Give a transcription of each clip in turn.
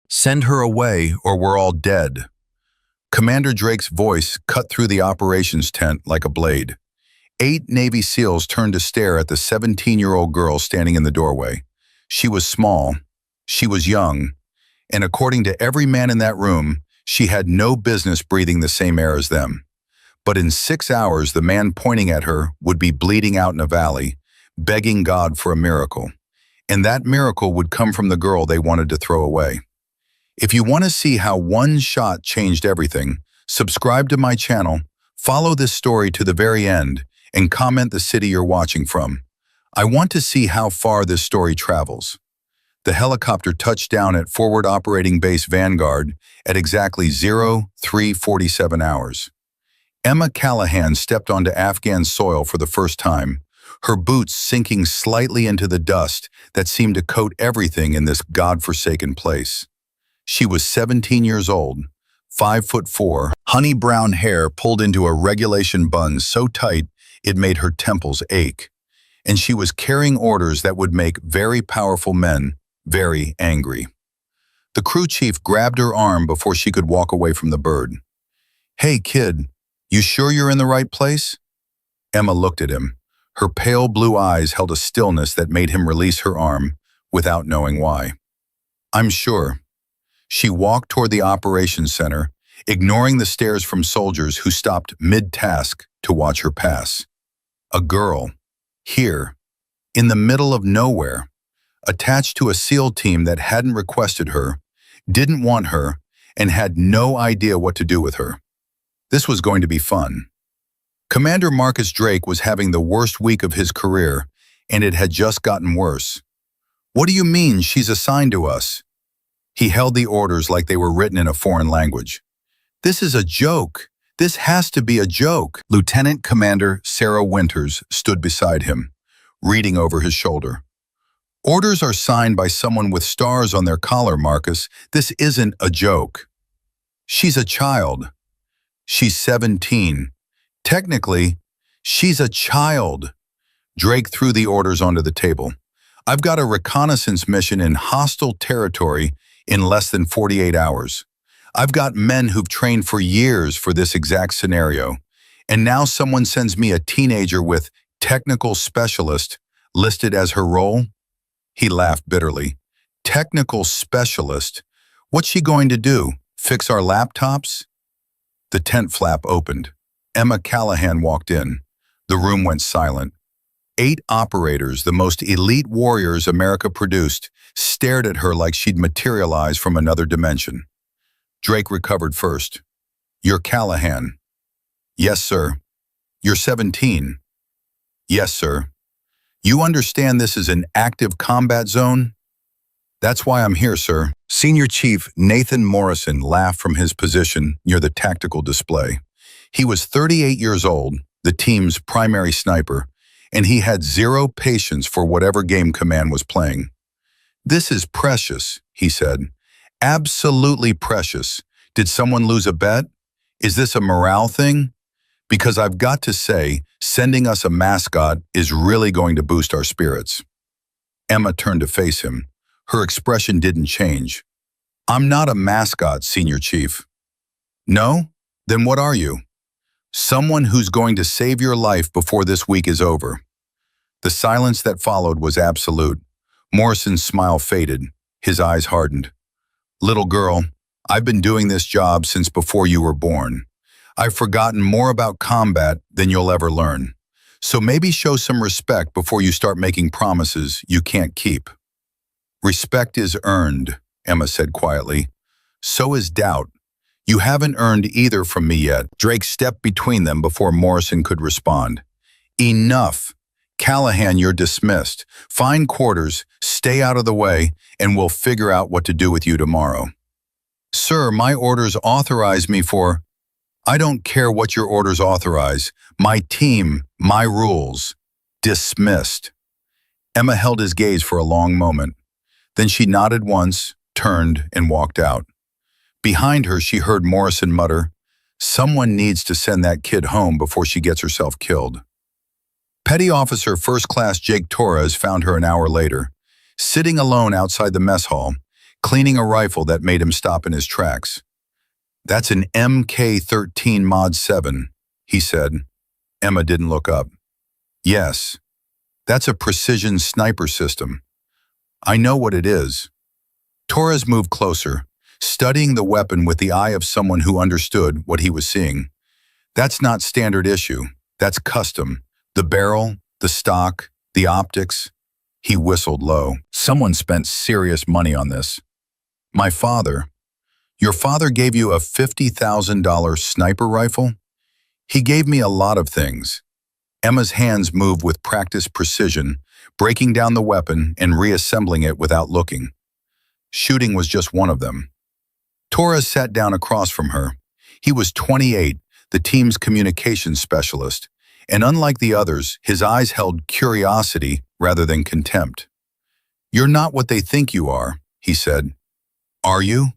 Send her away or we're all dead. Commander Drake's voice cut through the operations tent like a blade. 8 Navy SEALs turned to stare at the 17-year-old girl standing in the doorway. She was small, she was young, and according to every man in that room, she had no business breathing the same air as them. But in 6 hours, the man pointing at her would be bleeding out in a valley, begging God for a miracle. And that miracle would come from the girl they wanted to throw away. If you want to see how one shot changed everything, subscribe to my channel, follow this story to the very end, and comment the city you're watching from. I want to see how far this story travels. The helicopter touched down at Forward Operating Base Vanguard at exactly 03:47 hours. Emma Callahan stepped onto Afghan soil for the first time, her boots sinking slightly into the dust that seemed to coat everything in this godforsaken place. She was 17 years old, 5'4", honey brown hair pulled into a regulation bun so tight it made her temples ache. And she was carrying orders that would make very powerful men very angry. The crew chief grabbed her arm before she could walk away from the bird. "Hey, kid, you sure you're in the right place?" Emma looked at him. Her pale blue eyes held a stillness that made him release her arm without knowing why. "I'm sure." She walked toward the operations center, ignoring the stares from soldiers who stopped mid-task to watch her pass. A girl, here, in the middle of nowhere, attached to a SEAL team that hadn't requested her, didn't want her, and had no idea what to do with her. This was going to be fun. Commander Marcus Drake was having the worst week of his career, and it had just gotten worse. "What do you mean she's assigned to us?" He held the orders like they were written in a foreign language. "This is a joke. This has to be a joke." Lieutenant Commander Sarah Winters stood beside him, reading over his shoulder. "Orders are signed by someone with stars on their collar, Marcus. This isn't a joke." "She's a child. She's 17. Technically, she's a child." Drake threw the orders onto the table. "I've got a reconnaissance mission in hostile territory in less than 48 hours. I've got men who've trained for years for this exact scenario, and now someone sends me a teenager with technical specialist listed as her role?" He laughed bitterly. "Technical specialist? What's she going to do? Fix our laptops?" The tent flap opened. Emma Callahan walked in. The room went silent. 8 operators, the most elite warriors America produced, stared at her like she'd materialized from another dimension. Drake recovered first. "You're Callahan." "Yes, sir." "You're 17." "Yes, sir." "You understand this is an active combat zone?" "That's why I'm here, sir." Senior Chief Nathan Morrison laughed from his position near the tactical display. He was 38 years old, the team's primary sniper, and he had zero patience for whatever game command was playing. "This is precious," he said. "Absolutely precious. Did someone lose a bet? Is this a morale thing? Because I've got to say, sending us a mascot is really going to boost our spirits." Emma turned to face him. Her expression didn't change. "I'm not a mascot, Senior Chief." "No? Then what are you?" "Someone who's going to save your life before this week is over." The silence that followed was absolute. Morrison's smile faded. His eyes hardened. "Little girl, I've been doing this job since before you were born. I've forgotten more about combat than you'll ever learn. So maybe show some respect before you start making promises you can't keep." "Respect is earned," Emma said quietly. "So is doubt. You haven't earned either from me yet." Drake stepped between them before Morrison could respond. "Enough. Callahan, you're dismissed. Find quarters, stay out of the way, and we'll figure out what to do with you tomorrow." "Sir, my orders authorize me for—" "I don't care what your orders authorize. My team, my rules. Dismissed." Emma held his gaze for a long moment. Then she nodded once, turned, and walked out. Behind her, she heard Morrison mutter, "Someone needs to send that kid home before she gets herself killed." Petty Officer First Class Jake Torres found her an hour later, sitting alone outside the mess hall, cleaning a rifle that made him stop in his tracks. "That's an MK-13 Mod 7, he said. Emma didn't look up. "Yes, that's a precision sniper system. I know what it is." Torres moved closer, studying the weapon with the eye of someone who understood what he was seeing. "That's not standard issue. That's custom. The barrel, the stock, the optics." He whistled low. "Someone spent serious money on this." "My father." "Your father gave you a $50,000 sniper rifle?" "He gave me a lot of things." Emma's hands moved with practiced precision, breaking down the weapon and reassembling it without looking. Shooting was just one of them. Torres sat down across from her. He was 28, the team's communications specialist, and unlike the others, his eyes held curiosity rather than contempt. "You're not what they think you are," he said. "Are you?"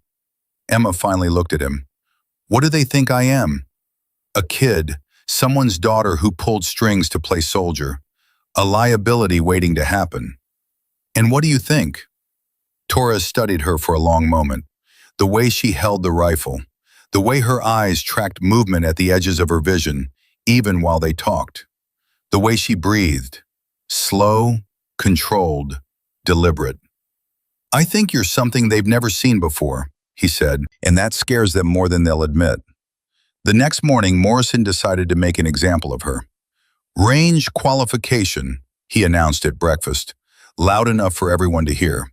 Emma finally looked at him. "What do they think I am?" "A kid, someone's daughter who pulled strings to play soldier. A liability waiting to happen." "And what do you think?" Torres studied her for a long moment. The way she held the rifle, the way her eyes tracked movement at the edges of her vision, even while they talked. The way she breathed, slow, controlled, deliberate. "I think you're something they've never seen before," he said, "and that scares them more than they'll admit." The next morning, Morrison decided to make an example of her. "Range qualification," he announced at breakfast, loud enough for everyone to hear.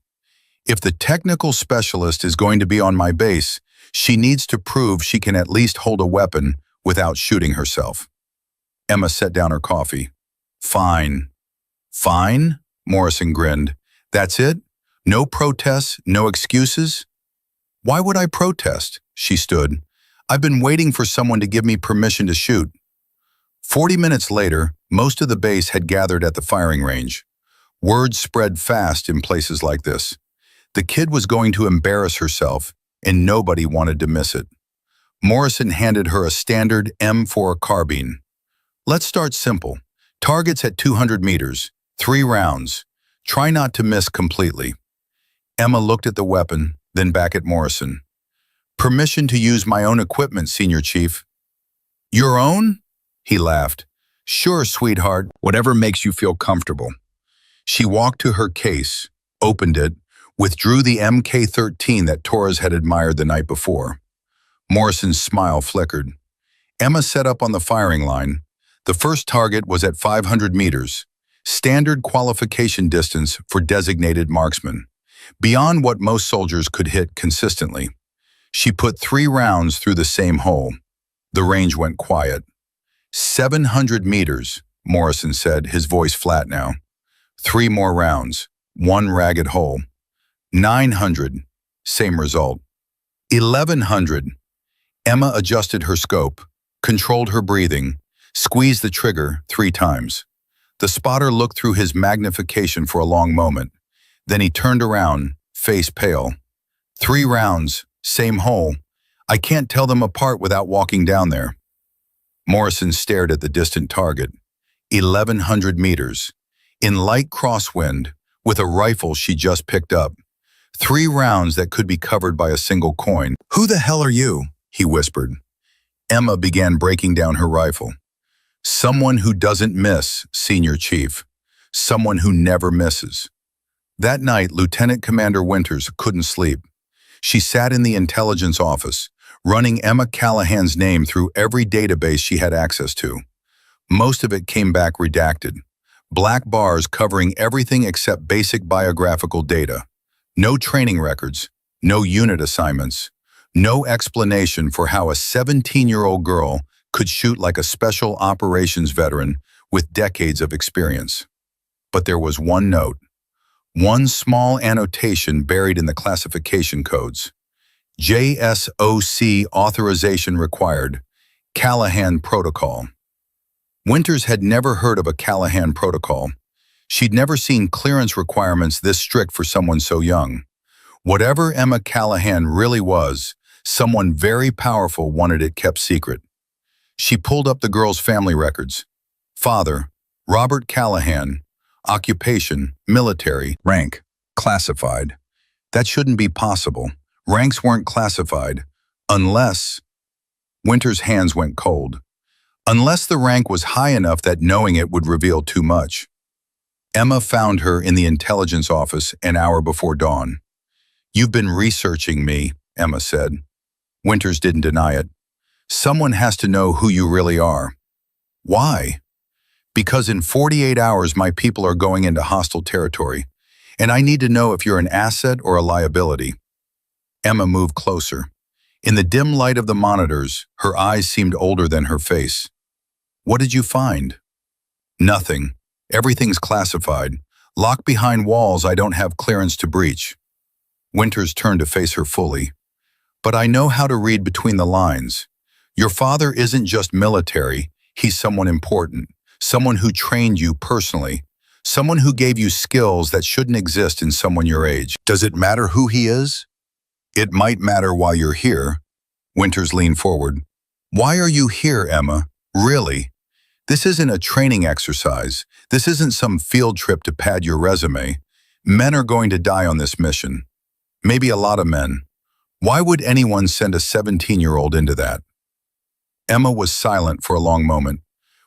"If the technical specialist is going to be on my base, she needs to prove she can at least hold a weapon without shooting herself." Emma set down her coffee. "Fine." "Fine?" Morrison grinned. "That's it? No protests, no excuses?" "Why would I protest?" She stood. "I've been waiting for someone to give me permission to shoot." 40 minutes later, most of the base had gathered at the firing range. Word spread fast in places like this. The kid was going to embarrass herself, and nobody wanted to miss it. Morrison handed her a standard M4 carbine. "Let's start simple. Targets at 200 meters, 3 rounds. Try not to miss completely." Emma looked at the weapon, then back at Morrison. "Permission to use my own equipment, Senior Chief." "Your own?" He laughed. "Sure, sweetheart, whatever makes you feel comfortable." She walked to her case, opened it, withdrew the MK-13 that Torres had admired the night before. Morrison's smile flickered. Emma set up on the firing line. The first target was at 500 meters, standard qualification distance for designated marksmen, beyond what most soldiers could hit consistently. She put 3 rounds through the same hole. The range went quiet. 700 meters, Morrison said, his voice flat now. 3 more rounds, 1 ragged hole. 900, same result. 1100. Emma adjusted her scope, controlled her breathing, squeezed the trigger 3 times. The spotter looked through his magnification for a long moment. Then he turned around, face pale. 3 rounds, same hole. I can't tell them apart without walking down there. Morrison stared at the distant target. 1100 meters. In light crosswind, with a rifle she just picked up. 3 rounds that could be covered by a single coin. "Who the hell are you?" he whispered. Emma began breaking down her rifle. "Someone who doesn't miss, Senior Chief. Someone who never misses." That night, Lieutenant Commander Winters couldn't sleep. She sat in the intelligence office, running Emma Callahan's name through every database she had access to. Most of it came back redacted. Black bars covering everything except basic biographical data. No training records, no unit assignments, no explanation for how a 17-year-old girl could shoot like a special operations veteran with decades of experience. But there was one note. One small annotation buried in the classification codes. JSOC authorization required. Callahan Protocol. Winters had never heard of a Callahan Protocol. She'd never seen clearance requirements this strict for someone so young. Whatever Emma Callahan really was, someone very powerful wanted it kept secret. She pulled up the girl's family records. Father, Robert Callahan. Occupation, military. Rank, classified. That shouldn't be possible. Ranks weren't classified. Unless... Winter's hands went cold. Unless the rank was high enough that knowing it would reveal too much. Emma found her in the intelligence office an hour before dawn. "You've been researching me," Emma said. Winters didn't deny it. "Someone has to know who you really are." "Why?" "Because in 48 hours my people are going into hostile territory, and I need to know if you're an asset or a liability." Emma moved closer. In the dim light of the monitors, her eyes seemed older than her face. "What did you find?" "Nothing. Everything's classified. Locked behind walls I don't have clearance to breach." Winters turned to face her fully. "But I know how to read between the lines. Your father isn't just military, he's someone important, someone who trained you personally, someone who gave you skills that shouldn't exist in someone your age. Does it matter who he is?" "It might matter while you're here." Winters leaned forward. "Why are you here, Emma? Really? This isn't a training exercise. This isn't some field trip to pad your resume. Men are going to die on this mission. Maybe a lot of men. Why would anyone send a 17-year-old into that?" Emma was silent for a long moment.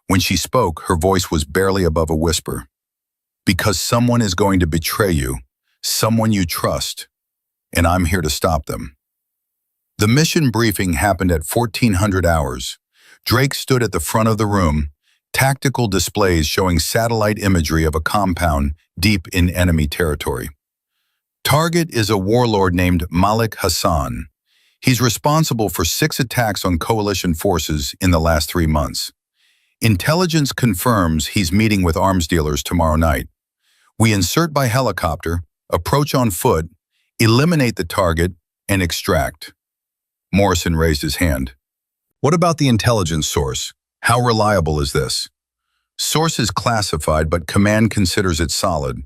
When she spoke, her voice was barely above a whisper. "Because someone is going to betray you, someone you trust, and I'm here to stop them." The mission briefing happened at 1400 hours. Drake stood at the front of the room, tactical displays showing satellite imagery of a compound deep in enemy territory. Target is a warlord named Malik Hassan. He's responsible for 6 attacks on coalition forces in the last 3 months. Intelligence confirms he's meeting with arms dealers tomorrow night. We insert by helicopter, approach on foot, eliminate the target, and extract. Morrison raised his hand. "What about the intelligence source? How reliable is this?" "Source is classified, but command considers it solid.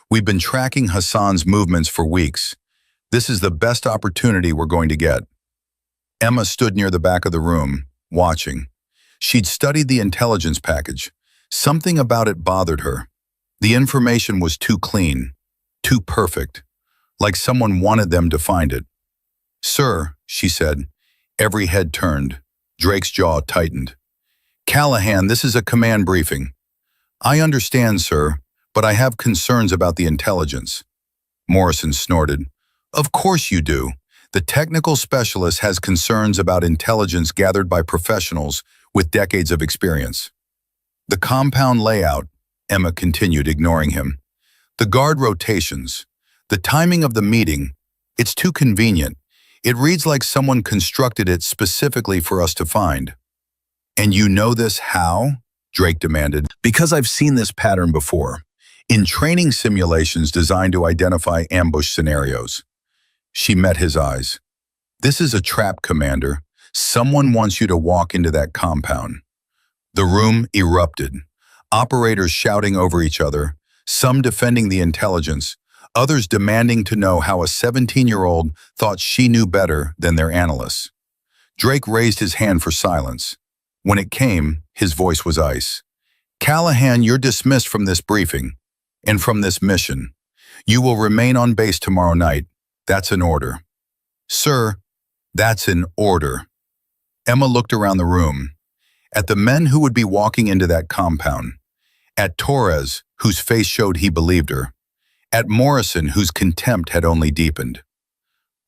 We've been tracking Hassan's movements for weeks. This is the best opportunity we're going to get." Emma stood near the back of the room, watching. She'd studied the intelligence package. Something about it bothered her. The information was too clean, too perfect, like someone wanted them to find it. "Sir," she said. Every head turned. Drake's jaw tightened. "Callahan, this is a command briefing." "I understand, sir, but I have concerns about the intelligence." Morrison snorted. "Of course you do. The technical specialist has concerns about intelligence gathered by professionals with decades of experience." "The compound layout," Emma continued, ignoring him. "The guard rotations. The timing of the meeting. It's too convenient. It reads like someone constructed it specifically for us to find." "And you know this how?" Drake demanded. "Because I've seen this pattern before. In training simulations designed to identify ambush scenarios." She met his eyes. "This is a trap, Commander. Someone wants you to walk into that compound." The room erupted. Operators shouting over each other, some defending the intelligence, others demanding to know how a 17-year-old thought she knew better than their analysts. Drake raised his hand for silence. When it came, his voice was ice. "Callahan, you're dismissed from this briefing and from this mission. You will remain on base tomorrow night. That's an order." "Sir, that's an order." Emma looked around the room, at the men who would be walking into that compound, at Torres, whose face showed he believed her, at Morrison, whose contempt had only deepened.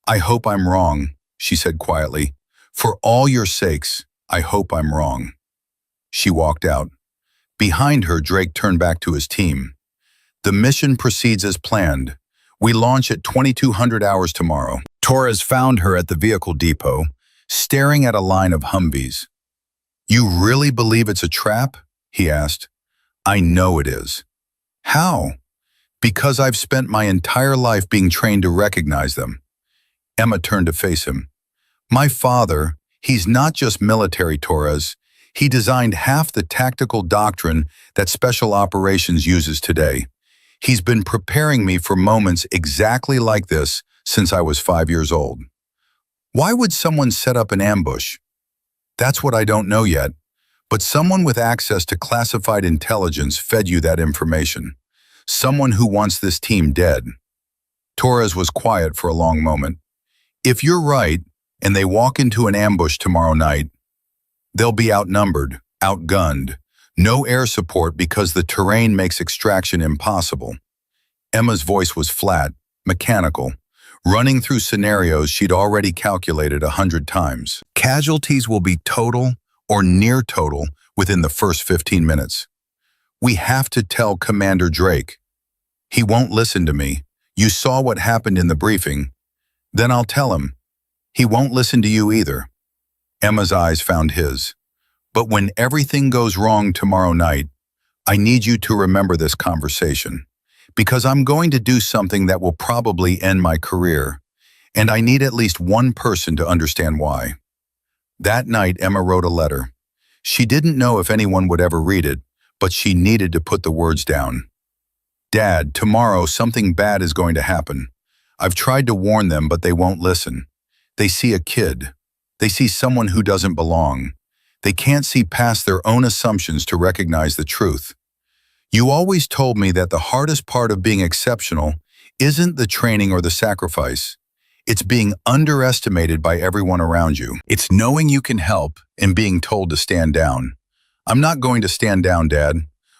"I hope I'm wrong," she said quietly. "For all your sakes, I hope I'm wrong." She walked out. Behind her, Drake turned back to his team. "The mission proceeds as planned. We launch at 2200 hours tomorrow." Torres found her at the vehicle depot, staring at a line of Humvees. "You really believe it's a trap?" he asked. "I know it is." "How?" "Because I've spent my entire life being trained to recognize them." Emma turned to face him. "My father, he's not just military, Torres. He designed half the tactical doctrine that Special Operations uses today. He's been preparing me for moments exactly like this since I was 5 years old." "Why would someone set up an ambush?" "That's what I don't know yet, but someone with access to classified intelligence fed you that information. Someone who wants this team dead." Torres was quiet for a long moment. If you're right, and they walk into an ambush tomorrow night, they'll be outnumbered, outgunned, no air support because the terrain makes extraction impossible. Emma's voice was flat, mechanical, running through scenarios she'd already calculated 100 times. Casualties will be total or near total within the first 15 minutes. We have to tell Commander Drake. He won't listen to me. You saw what happened in the briefing. Then I'll tell him. He won't listen to you either. Emma's eyes found his. But when everything goes wrong tomorrow night, I need you to remember this conversation, because I'm going to do something that will probably end my career, and I need at least one person to understand why. That night, Emma wrote a letter. She didn't know if anyone would ever read it, but she needed to put the words down. Dad, tomorrow something bad is going to happen. I've tried to warn them, but they won't listen. They see a kid. They see someone who doesn't belong. They can't see past their own assumptions to recognize the truth. You always told me that the hardest part of being exceptional isn't the training or the sacrifice. It's being underestimated by everyone around you. It's knowing you can help and being told to stand down. I'm not going to stand down, Dad.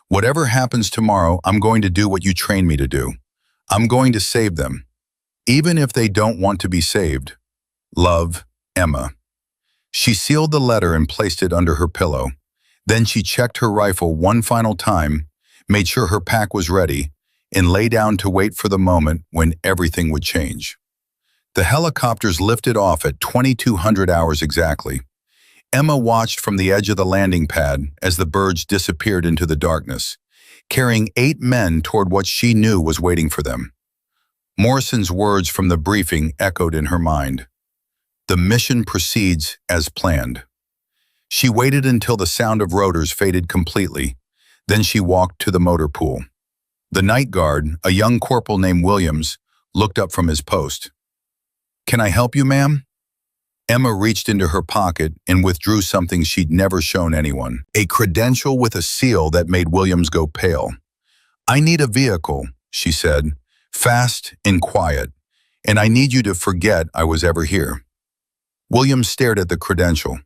Whatever happens tomorrow, I'm going to do what you trained me to do. I'm going to save them, even if they don't want to be saved. Love, Emma. She sealed the letter and placed it under her pillow. Then she checked her rifle one final time, made sure her pack was ready, and lay down to wait for the moment when everything would change. The helicopters lifted off at 2200 hours exactly. Emma watched from the edge of the landing pad as the birds disappeared into the darkness, carrying 8 men toward what she knew was waiting for them. Morrison's words from the briefing echoed in her mind. The mission proceeds as planned. She waited until the sound of rotors faded completely. Then she walked to the motor pool. The night guard, a young corporal named Williams, looked up from his post. Can I help you, ma'am? Emma reached into her pocket and withdrew something she'd never shown anyone, a credential with a seal that made Williams go pale. I need a vehicle, she said, fast and quiet, and I need you to forget I was ever here. Williams stared at the credential,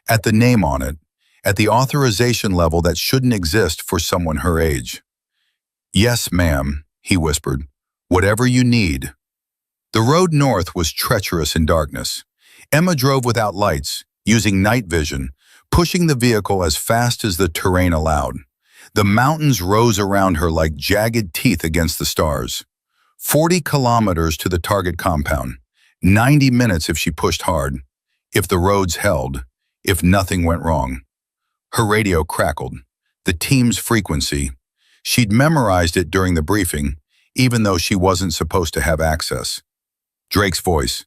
at the name on it, at the authorization level that shouldn't exist for someone her age. Yes, ma'am, he whispered. Whatever you need. The road north was treacherous in darkness. Emma drove without lights, using night vision, pushing the vehicle as fast as the terrain allowed. The mountains rose around her like jagged teeth against the stars. 40 kilometers to the target compound. 90 minutes if she pushed hard. If the roads held. If nothing went wrong. Her radio crackled. The team's frequency. She'd memorized it during the briefing, even though she wasn't supposed to have access. Drake's voice.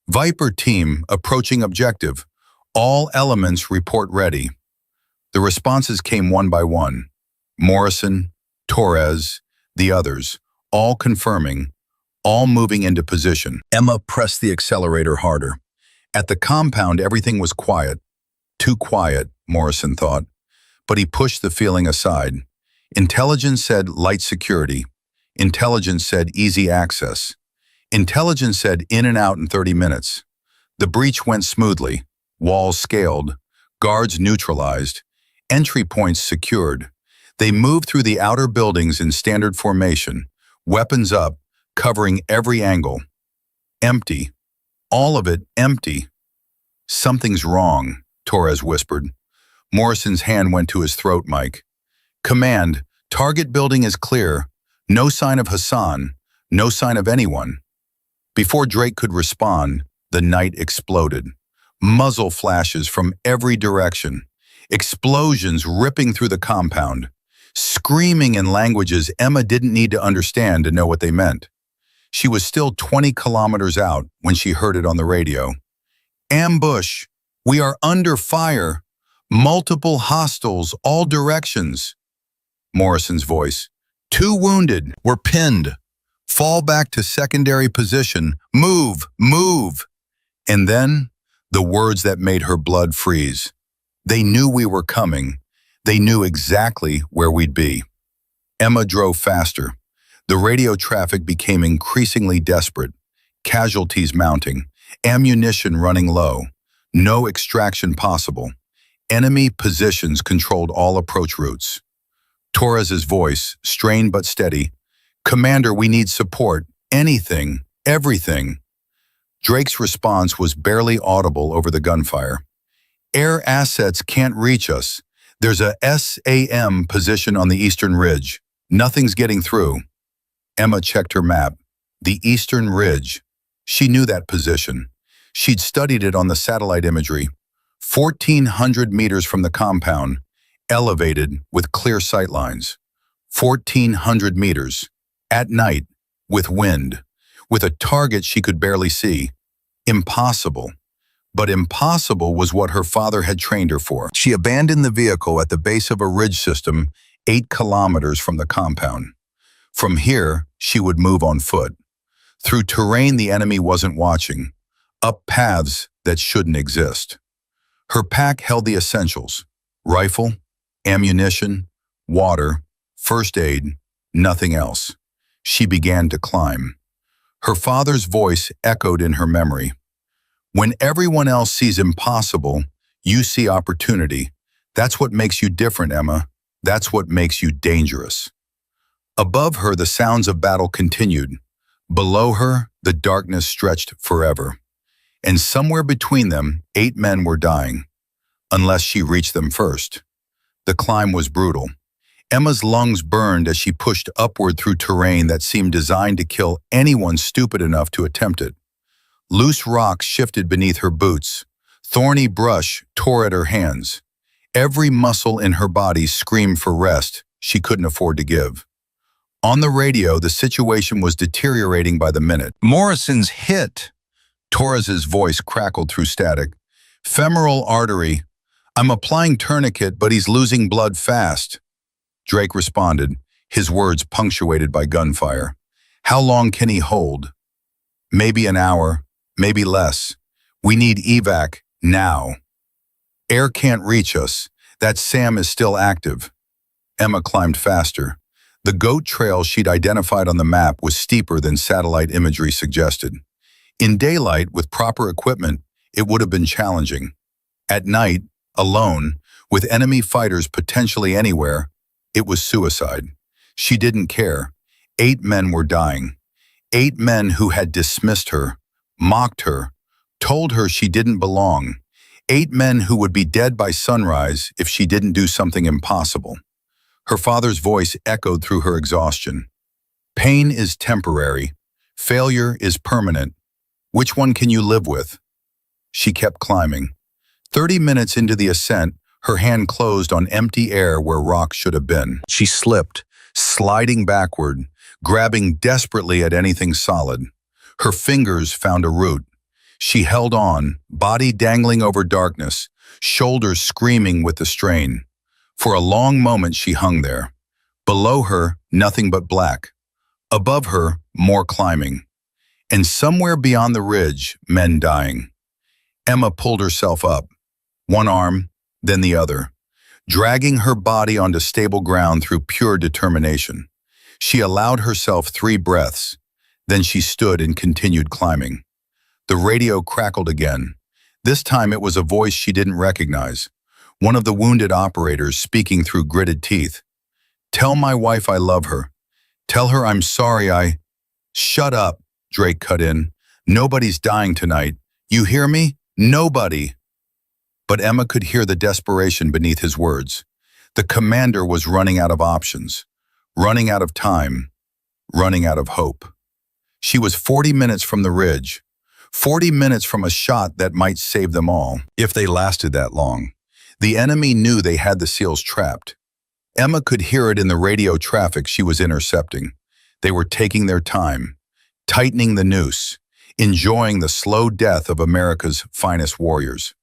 Viper team approaching objective. All elements report ready. The responses came one by one. Morrison, Torres, the others, all confirming, all moving into position. Emma pressed the accelerator harder. At the compound, everything was quiet. Too quiet, Morrison thought. But he pushed the feeling aside. Intelligence said light security. Intelligence said easy access. Intelligence said in and out in 30 minutes. The breach went smoothly. Walls scaled. Guards neutralized. Entry points secured. They moved through the outer buildings in standard formation. Weapons up, covering every angle. Empty. All of it empty. Something's wrong, Torres whispered. Morrison's hand went to his throat mic. Command, target building is clear. No sign of Hassan. No sign of anyone. Before Drake could respond, the night exploded. Muzzle flashes from every direction. Explosions ripping through the compound. Screaming in languages Emma didn't need to understand to know what they meant. She was still 20 kilometers out when she heard it on the radio. Ambush! We are under fire! Multiple hostiles, all directions. Morrison's voice. 2 wounded. We're pinned. Fall back to secondary position. Move! Move! And then, the words that made her blood freeze. They knew we were coming. They knew exactly where we'd be. Emma drove faster. The radio traffic became increasingly desperate, casualties mounting, ammunition running low, no extraction possible. Enemy positions controlled all approach routes. Torres's voice, strained but steady, "Commander, we need support. Anything, everything." Drake's response was barely audible over the gunfire. "Air assets can't reach us. There's a SAM position on the eastern ridge. Nothing's getting through." Emma checked her map. The eastern ridge. She knew that position. She'd studied it on the satellite imagery. 1,400 meters from the compound, elevated with clear sightlines. 1,400 meters. At night, with wind, with a target she could barely see. Impossible. But impossible was what her father had trained her for. She abandoned the vehicle at the base of a ridge system 8 kilometers from the compound. From here, she would move on foot. Through terrain the enemy wasn't watching, up paths that shouldn't exist. Her pack held the essentials: rifle, ammunition, water, first aid, nothing else. She began to climb. Her father's voice echoed in her memory. "When everyone else sees impossible, you see opportunity. That's what makes you different, Emma. That's what makes you dangerous." Above her, the sounds of battle continued. Below her, the darkness stretched forever. And somewhere between them, 8 men were dying. Unless she reached them first. The climb was brutal. Emma's lungs burned as she pushed upward through terrain that seemed designed to kill anyone stupid enough to attempt it. Loose rocks shifted beneath her boots. Thorny brush tore at her hands. Every muscle in her body screamed for rest she couldn't afford to give. On the radio, the situation was deteriorating by the minute. "Morrison's hit." Torres's voice crackled through static. "Femoral artery. I'm applying tourniquet, but he's losing blood fast." Drake responded, his words punctuated by gunfire. "How long can he hold?" "Maybe an hour, maybe less. We need evac, now." "Air can't reach us. That SAM is still active." Emma climbed faster. The goat trail she'd identified on the map was steeper than satellite imagery suggested. In daylight, with proper equipment, it would have been challenging. At night, alone, with enemy fighters potentially anywhere, it was suicide. She didn't care. 8 men were dying. 8 men who had dismissed her, mocked her, told her she didn't belong. 8 men who would be dead by sunrise if she didn't do something impossible. Her father's voice echoed through her exhaustion. "Pain is temporary. Failure is permanent. Which one can you live with?" She kept climbing. 30 minutes into the ascent, her hand closed on empty air where rock should have been. She slipped, sliding backward, grabbing desperately at anything solid. Her fingers found a root. She held on, body dangling over darkness, shoulders screaming with the strain. For a long moment she hung there. Below her, nothing but black. Above her, more climbing. And somewhere beyond the ridge, men dying. Emma pulled herself up, one arm, then the other, dragging her body onto stable ground through pure determination. She allowed herself 3 breaths, then she stood and continued climbing. The radio crackled again. This time it was a voice she didn't recognize, one of the wounded operators speaking through gritted teeth. "Tell my wife I love her. Tell her I'm sorry I—" "Shut up," Drake cut in. "Nobody's dying tonight. You hear me? Nobody." But Emma could hear the desperation beneath his words. The commander was running out of options, running out of time, running out of hope. She was 40 minutes from the ridge, 40 minutes from a shot that might save them all, if they lasted that long. The enemy knew they had the SEALs trapped. Emma could hear it in the radio traffic she was intercepting. They were taking their time, tightening the noose, enjoying the slow death of America's finest warriors.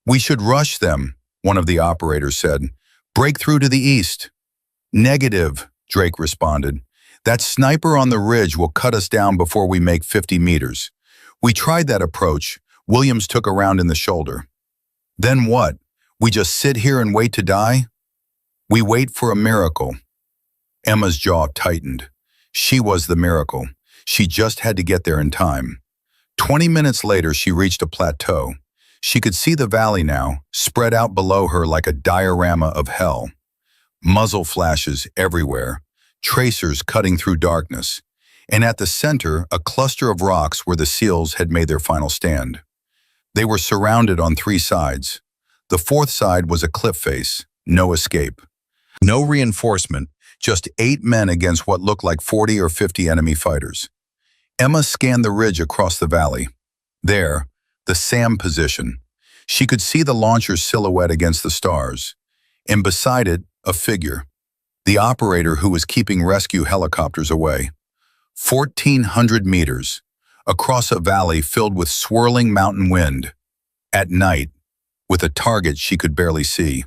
"We should rush them," one of the operators said. "Break through to the east." "Negative," Drake responded. "That sniper on the ridge will cut us down before we make 50 meters. We tried that approach. Williams took a round in the shoulder." "Then what? We just sit here and wait to die?" "We wait for a miracle." Emma's jaw tightened. She was the miracle. She just had to get there in time. 20 minutes later, she reached a plateau. She could see the valley now, spread out below her like a diorama of hell. Muzzle flashes everywhere, tracers cutting through darkness. And at the center, a cluster of rocks where the SEALs had made their final stand. They were surrounded on 3 sides. The 4th side was a cliff face, no escape. No reinforcement, just 8 men against what looked like 40 or 50 enemy fighters. Emma scanned the ridge across the valley. There, the SAM position. She could see the launcher's silhouette against the stars. And beside it, a figure. The operator who was keeping rescue helicopters away. 1,400 meters, across a valley filled with swirling mountain wind. At night, with a target she could barely see.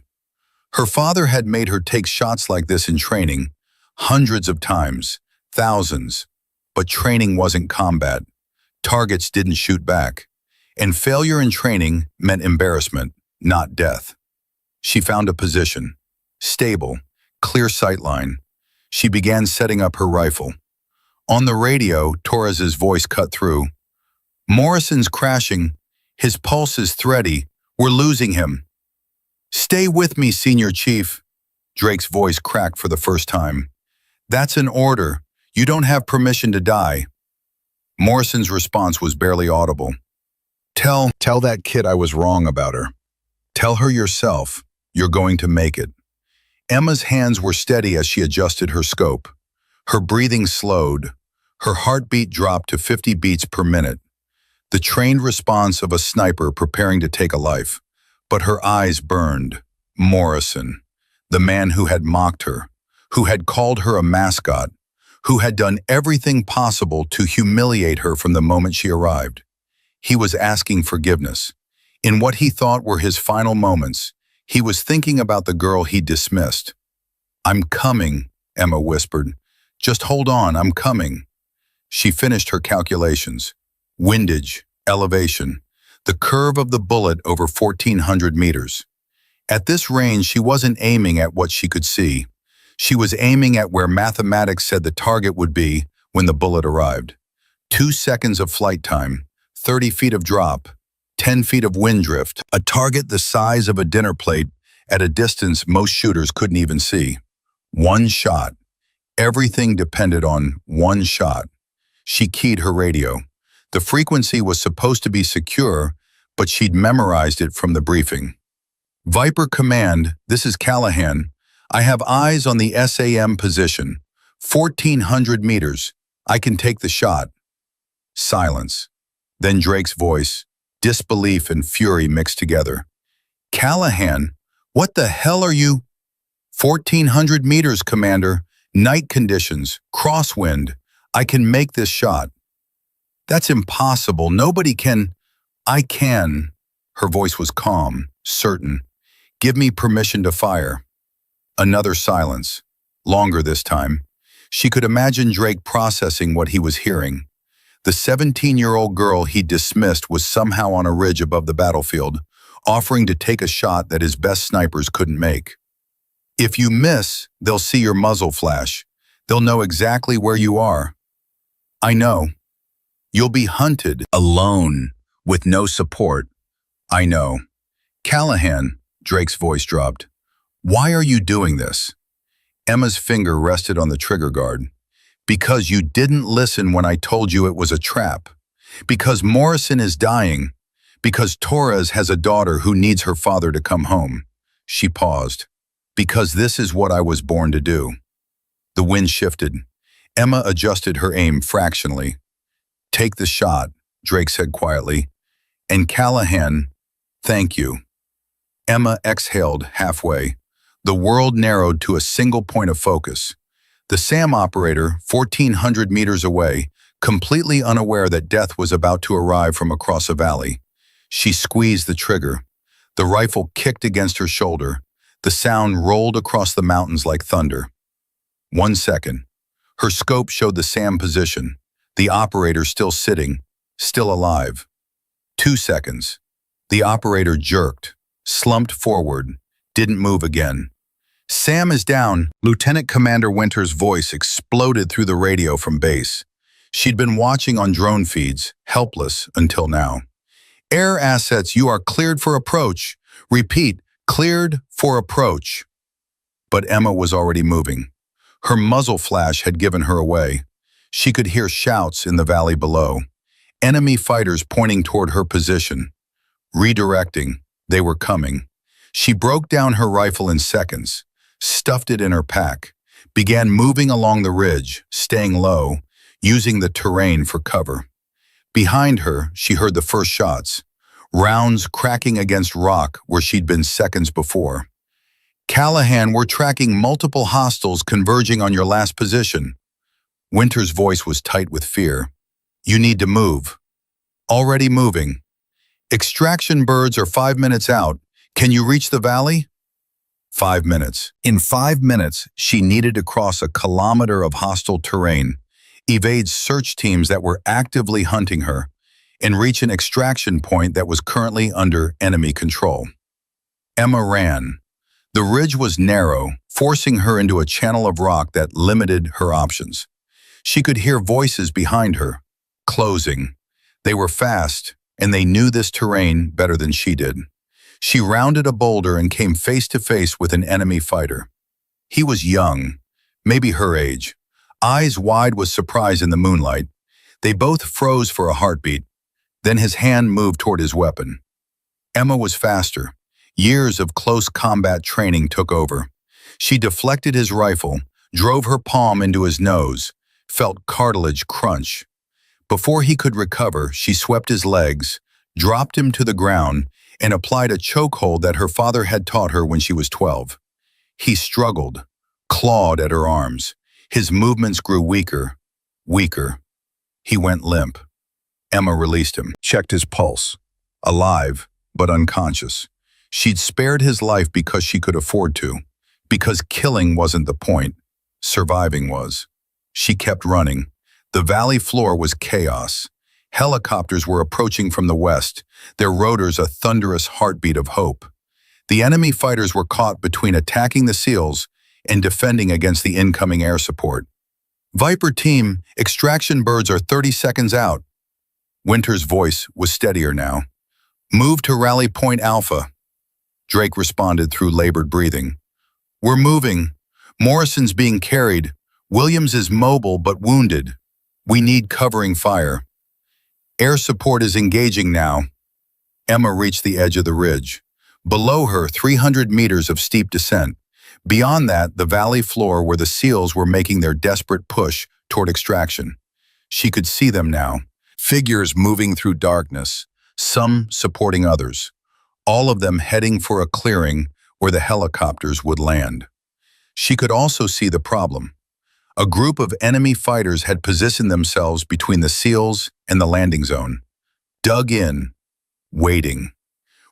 Her father had made her take shots like this in training, hundreds of times, thousands. But training wasn't combat. Targets didn't shoot back. And failure in training meant embarrassment, not death. She found a position. Stable, clear sightline. She began setting up her rifle. On the radio, Torres's voice cut through. "Morrison's crashing. His pulse is thready. We're losing him." "Stay with me, Senior Chief." Drake's voice cracked for the first time. "That's an order. You don't have permission to die." Morrison's response was barely audible. Tell that kid I was wrong about her. Tell her yourself. You're going to make it." Emma's hands were steady as she adjusted her scope. Her breathing slowed. Her heartbeat dropped to 50 beats per minute. The trained response of a sniper preparing to take a life. But her eyes burned. Morrison, the man who had mocked her, who had called her a mascot, who had done everything possible to humiliate her from the moment she arrived. He was asking forgiveness. In what he thought were his final moments, he was thinking about the girl he dismissed. "I'm coming," Emma whispered. "Just hold on, I'm coming." She finished her calculations. Windage, elevation, the curve of the bullet over 1,400 meters. At this range, she wasn't aiming at what she could see. She was aiming at where mathematics said the target would be when the bullet arrived. 2 seconds of flight time, 30 feet of drop, 10 feet of wind drift, a target the size of a dinner plate at a distance most shooters couldn't even see. One shot. Everything depended on one shot. She keyed her radio. The frequency was supposed to be secure, but she'd memorized it from the briefing. "Viper Command, this is Callahan. I have eyes on the SAM position. 1,400 meters. I can take the shot." Silence. Then Drake's voice, disbelief and fury mixed together. "Callahan, what the hell are you?" 1,400 meters, Commander. Night conditions, crosswind. I can make this shot." "That's impossible. Nobody can." "I can." Her voice was calm, certain. "Give me permission to fire." Another silence, longer this time. She could imagine Drake processing what he was hearing. The 17-year-old girl he dismissed was somehow on a ridge above the battlefield, offering to take a shot that his best snipers couldn't make. "If you miss, they'll see your muzzle flash. They'll know exactly where you are." "I know." "You'll be hunted, alone, with no support." "I know." "Callahan," Drake's voice dropped. "Why are you doing this?" Emma's finger rested on the trigger guard. "Because you didn't listen when I told you it was a trap. Because Morrison is dying. Because Torres has a daughter who needs her father to come home." She paused. "Because this is what I was born to do." The wind shifted. Emma adjusted her aim fractionally. "Take the shot," Drake said quietly. "And Callahan, thank you." Emma exhaled halfway. The world narrowed to a single point of focus. The SAM operator, 1,400 meters away, completely unaware that death was about to arrive from across a valley. She squeezed the trigger. The rifle kicked against her shoulder. The sound rolled across the mountains like thunder. 1 second. Her scope showed the SAM position. The operator still sitting, still alive. 2 seconds. The operator jerked, slumped forward, didn't move again. Sam is down. Lieutenant Commander Winter's voice exploded through the radio from base. She'd been watching on drone feeds, helpless until now. Air assets, you are cleared for approach. Repeat, cleared for approach. But Emma was already moving. Her muzzle flash had given her away. She could hear shouts in the valley below. Enemy fighters pointing toward her position. Redirecting, they were coming. She broke down her rifle in seconds, stuffed it in her pack, began moving along the ridge, staying low, using the terrain for cover. Behind her, she heard the first shots, rounds cracking against rock where she'd been seconds before. Callahan, we're tracking multiple hostiles converging on your last position. Winter's voice was tight with fear. You need to move. Already moving. Extraction birds are 5 minutes out. Can you reach the valley? 5 minutes. In 5 minutes, she needed to cross a kilometer of hostile terrain, evade search teams that were actively hunting her, and reach an extraction point that was currently under enemy control. Emma ran. The ridge was narrow, forcing her into a channel of rock that limited her options. She could hear voices behind her, closing. They were fast, and they knew this terrain better than she did. She rounded a boulder and came face to face with an enemy fighter. He was young, maybe her age, eyes wide with surprise in the moonlight. They both froze for a heartbeat. Then his hand moved toward his weapon. Emma was faster. Years of close combat training took over. She deflected his rifle, drove her palm into his nose, felt cartilage crunch. Before he could recover, she swept his legs, dropped him to the ground, and applied a chokehold that her father had taught her when she was 12. He struggled, clawed at her arms. His movements grew weaker, weaker. He went limp. Emma released him, checked his pulse. Alive, but unconscious. She'd spared his life because she could afford to, because killing wasn't the point, surviving was. She kept running. The valley floor was chaos. Helicopters were approaching from the west, their rotors a thunderous heartbeat of hope. The enemy fighters were caught between attacking the SEALs and defending against the incoming air support. Viper team, extraction birds are 30 seconds out. Winter's voice was steadier now. Move to Rally Point Alpha. Drake responded through labored breathing. We're moving. Morrison's being carried. Williams is mobile but wounded. We need covering fire. Air support is engaging now. Emma reached the edge of the ridge. Below her, 300 meters of steep descent. Beyond that, the valley floor where the SEALs were making their desperate push toward extraction. She could see them now, figures moving through darkness, some supporting others, all of them heading for a clearing where the helicopters would land. She could also see the problem. A group of enemy fighters had positioned themselves between the SEALs and the landing zone, dug in, waiting.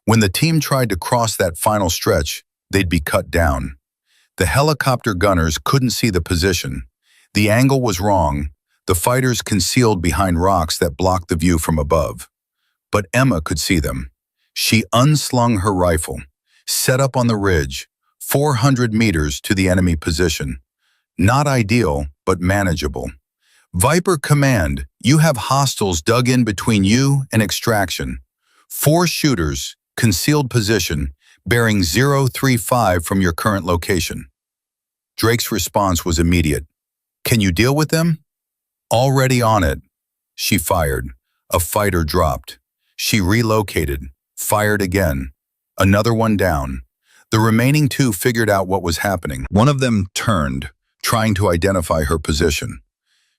When the team tried to cross that final stretch, they'd be cut down. The helicopter gunners couldn't see the position. The angle was wrong, the fighters concealed behind rocks that blocked the view from above. But Emma could see them. She unslung her rifle, set up on the ridge, 400 meters to the enemy position. Not ideal, but manageable. Viper Command, you have hostiles dug in between you and extraction. 4 shooters, concealed position, bearing 035 from your current location. Drake's response was immediate. Can you deal with them? Already on it. She fired. A fighter dropped. She relocated, fired again. Another one down. The remaining 2 figured out what was happening. One of them turned, trying to identify her position.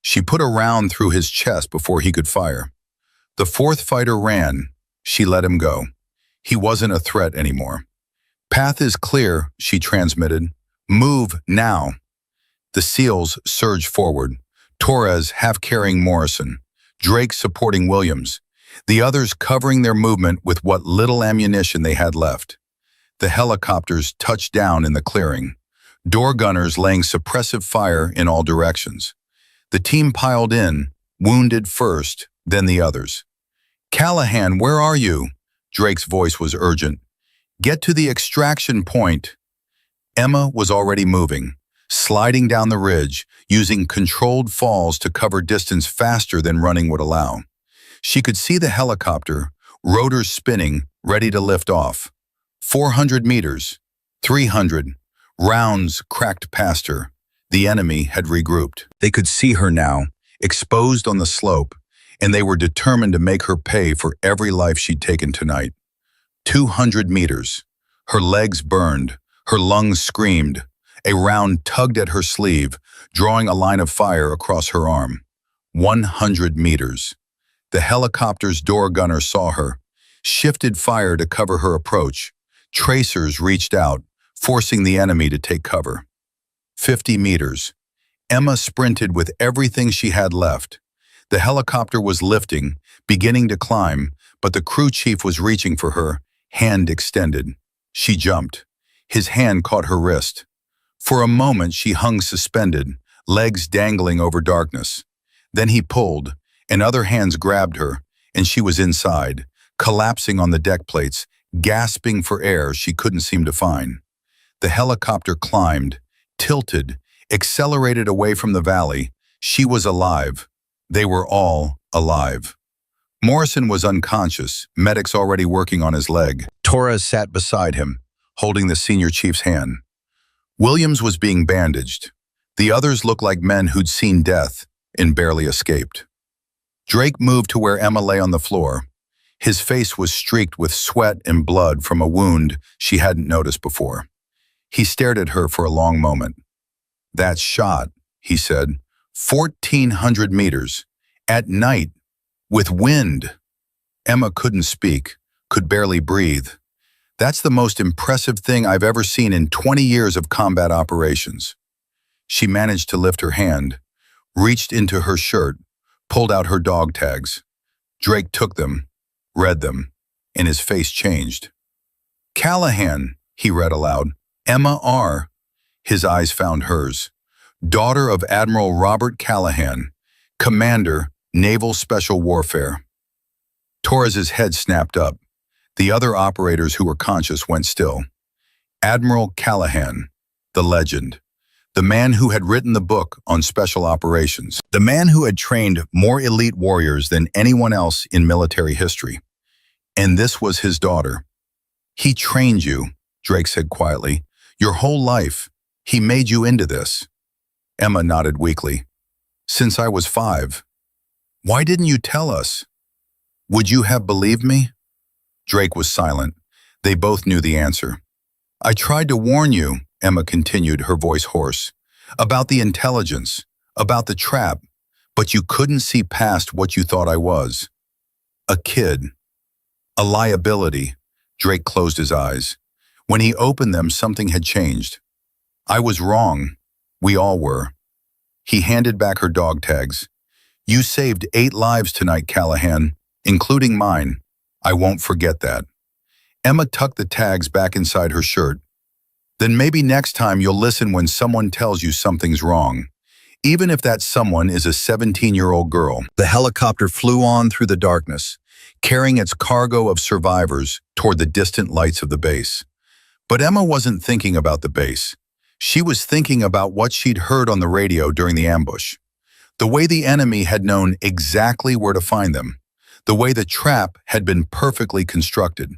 She put a round through his chest before he could fire. The 4th fighter ran. She let him go. He wasn't a threat anymore. Path is clear, she transmitted. Move now. The SEALs surged forward. Torres half-carrying Morrison. Drake supporting Williams. The others covering their movement with what little ammunition they had left. The helicopters touched down in the clearing. Door gunners laying suppressive fire in all directions. The team piled in, wounded first, then the others. Callahan, where are you? Drake's voice was urgent. Get to the extraction point. Emma was already moving, sliding down the ridge, using controlled falls to cover distance faster than running would allow. She could see the helicopter, rotors spinning, ready to lift off. 400 meters, 300, rounds cracked past her. The enemy had regrouped. They could see her now, exposed on the slope, and they were determined to make her pay for every life she'd taken tonight. 200 meters. Her legs burned, her lungs screamed. A round tugged at her sleeve, drawing a line of fire across her arm. 100 meters. The helicopter's door gunner saw her, shifted fire to cover her approach. Tracers reached out, forcing the enemy to take cover. 50 meters. Emma sprinted with everything she had left. The helicopter was lifting, beginning to climb, but the crew chief was reaching for her, hand extended. She jumped. His hand caught her wrist. For a moment she hung suspended, legs dangling over darkness. Then he pulled, and other hands grabbed her, and she was inside, collapsing on the deck plates, gasping for air she couldn't seem to find. The helicopter climbed, tilted, accelerated away from the valley. She was alive. They were all alive. Morrison was unconscious, medics already working on his leg. Torres sat beside him, holding the senior chief's hand. Williams was being bandaged. The others looked like men who'd seen death and barely escaped. Drake moved to where Emma lay on the floor. His face was streaked with sweat and blood from a wound she hadn't noticed before. He stared at her for a long moment. "That shot," he said, 1,400 meters, at night, with wind. Emma couldn't speak, could barely breathe. "That's the most impressive thing I've ever seen in 20 years of combat operations." She managed to lift her hand, reached into her shirt, pulled out her dog tags. Drake took them, read them, and his face changed. "Callahan," he read aloud. "Emma R." His eyes found hers. "Daughter of Admiral Robert Callahan, Commander, Naval Special Warfare." Torres's head snapped up. The other operators who were conscious went still. Admiral Callahan, the legend. The man who had written the book on special operations. The man who had trained more elite warriors than anyone else in military history. And this was his daughter. "He trained you," Drake said quietly. "Your whole life. He made you into this." Emma nodded weakly. "Since I was 5. Why didn't you tell us? Would you have believed me?" Drake was silent. They both knew the answer. "I tried to warn you," Emma continued, her voice hoarse, "about the intelligence, about the trap, but you couldn't see past what you thought I was. A kid. A liability." Drake closed his eyes. When he opened them, something had changed. "I was wrong. We all were." He handed back her dog tags. "You saved 8 lives tonight, Callahan, including mine. I won't forget that." Emma tucked the tags back inside her shirt. "Then maybe next time you'll listen when someone tells you something's wrong, even if that someone is a 17-year-old girl." The helicopter flew on through the darkness, carrying its cargo of survivors toward the distant lights of the base. But Emma wasn't thinking about the base. She was thinking about what she'd heard on the radio during the ambush. The way the enemy had known exactly where to find them. The way the trap had been perfectly constructed.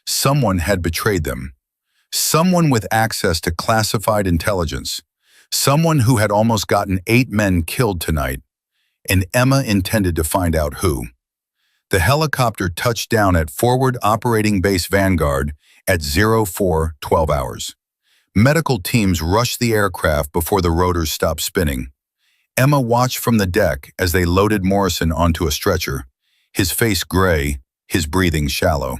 Someone had betrayed them. Someone with access to classified intelligence. Someone who had almost gotten 8 men killed tonight. And Emma intended to find out who. The helicopter touched down at Forward Operating Base Vanguard at 04:12 hours. Medical teams rushed the aircraft before the rotors stopped spinning. Emma watched from the deck as they loaded Morrison onto a stretcher, his face gray, his breathing shallow.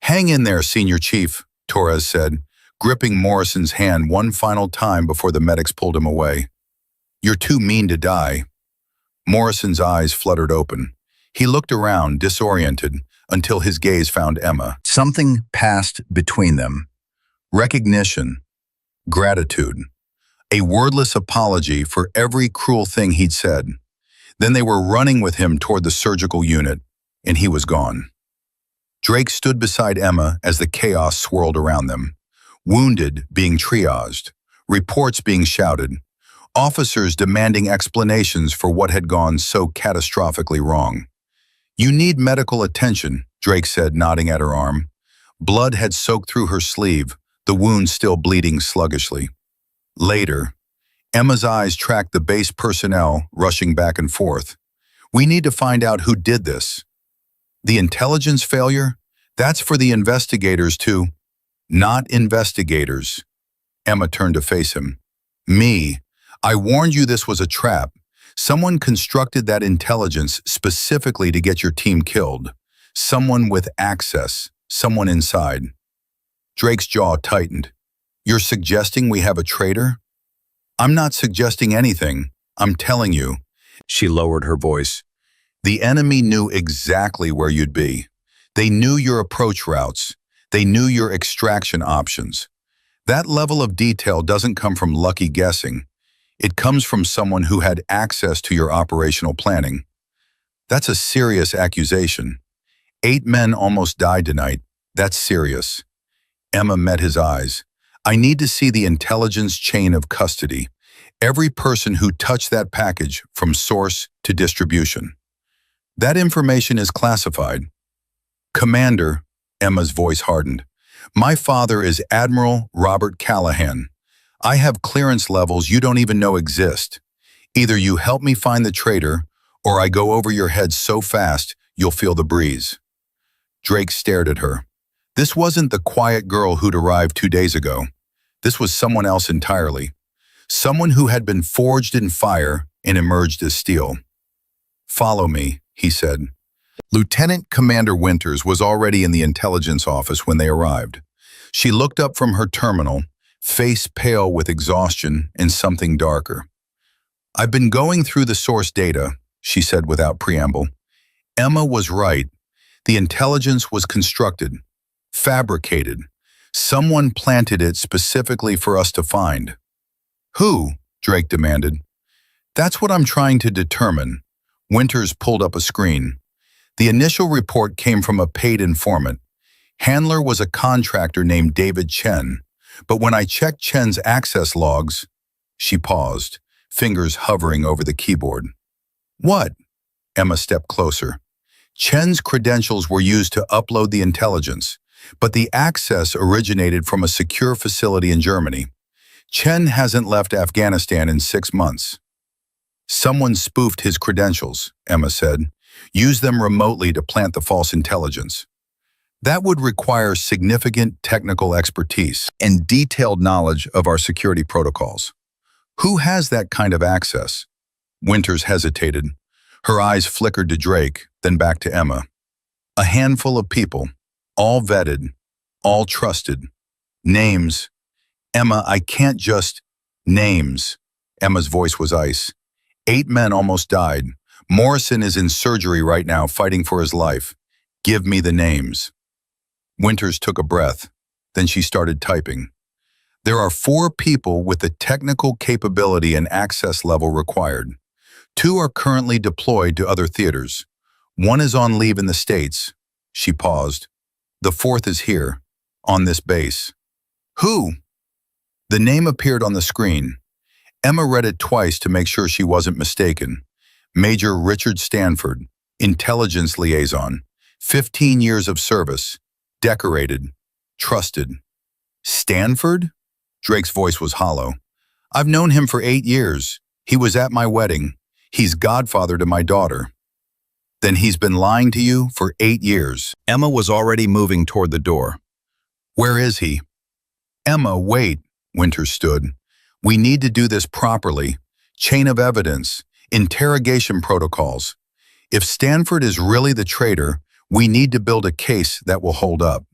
"Hang in there, Senior Chief," Torres said, gripping Morrison's hand one final time before the medics pulled him away. "You're too mean to die." Morrison's eyes fluttered open. He looked around, disoriented, until his gaze found Emma. Something passed between them. Recognition, gratitude, a wordless apology for every cruel thing he'd said. Then they were running with him toward the surgical unit, and he was gone. Drake stood beside Emma as the chaos swirled around them. wounded being triaged, reports being shouted, officers demanding explanations for what had gone so catastrophically wrong. "You need medical attention," Drake said, nodding at her arm. Blood had soaked through her sleeve, the wound still bleeding sluggishly. Later, Emma's eyes tracked the base personnel rushing back and forth. "We need to find out who did this. The intelligence failure? That's for the investigators to—" "Not investigators." Emma turned to face him. "Me. I warned you this was a trap. Someone constructed that intelligence specifically to get your team killed. Someone with access. Someone inside." Drake's jaw tightened. "You're suggesting we have a traitor?" "I'm not suggesting anything. I'm telling you." She lowered her voice. "The enemy knew exactly where you'd be. They knew your approach routes. They knew your extraction options. That level of detail doesn't come from lucky guessing. It comes from someone who had access to your operational planning. That's a serious accusation. 8 men almost died tonight. That's serious." Emma met his eyes. "I need to see the intelligence chain of custody. Every person who touched that package from source to distribution. That information is classified." "Commander," Emma's voice hardened, "my father is Admiral Robert Callahan. I have clearance levels you don't even know exist. Either you help me find the traitor, or I go over your head so fast you'll feel the breeze." Drake stared at her. This wasn't the quiet girl who'd arrived 2 days ago. This was someone else entirely. Someone who had been forged in fire and emerged as steel. "Follow me," he said. Lieutenant Commander Winters was already in the intelligence office when they arrived. She looked up from her terminal, face pale with exhaustion and something darker. "I've been going through the source data," she said without preamble. "Emma was right. The intelligence was constructed, fabricated. Someone planted it specifically for us to find." "Who?" Drake demanded. "That's what I'm trying to determine." Winters pulled up a screen. The initial report came from a paid informant. Handler was a contractor named David Chen, but when I checked Chen's access logs— She paused, fingers hovering over the keyboard. "What?" Emma stepped closer. "Chen's credentials were used to upload the intelligence, but the access originated from a secure facility in Germany. Chen hasn't left Afghanistan in 6 months." "Someone spoofed his credentials," Emma said. "Used them remotely to plant the false intelligence. That would require significant technical expertise and detailed knowledge of our security protocols. Who has that kind of access?" Winters hesitated. Her eyes flickered to Drake, then back to Emma. "A handful of people, all vetted, all trusted. Names. Emma, I can't just—" "Names." Emma's voice was ice. 8 men almost died. Morrison is in surgery right now fighting for his life. Give me the names." Winters took a breath. Then she started typing. "There are 4 people with the technical capability and access level required. 2 are currently deployed to other theaters. 1 is on leave in the States." She paused. "The 4th is here, on this base." "Who?" The name appeared on the screen. Emma read it twice to make sure she wasn't mistaken. Major Richard Stanford, intelligence liaison, 15 years of service, decorated, trusted. "Stanford?" Drake's voice was hollow. "I've known him for 8 years. He was at my wedding. He's godfather to my daughter." "Then he's been lying to you for 8 years." Emma was already moving toward the door. "Where is he?" "Emma, wait," Winters stood. "We need to do this properly. Chain of evidence, interrogation protocols. If Stanford is really the traitor, we need to build a case that will hold up.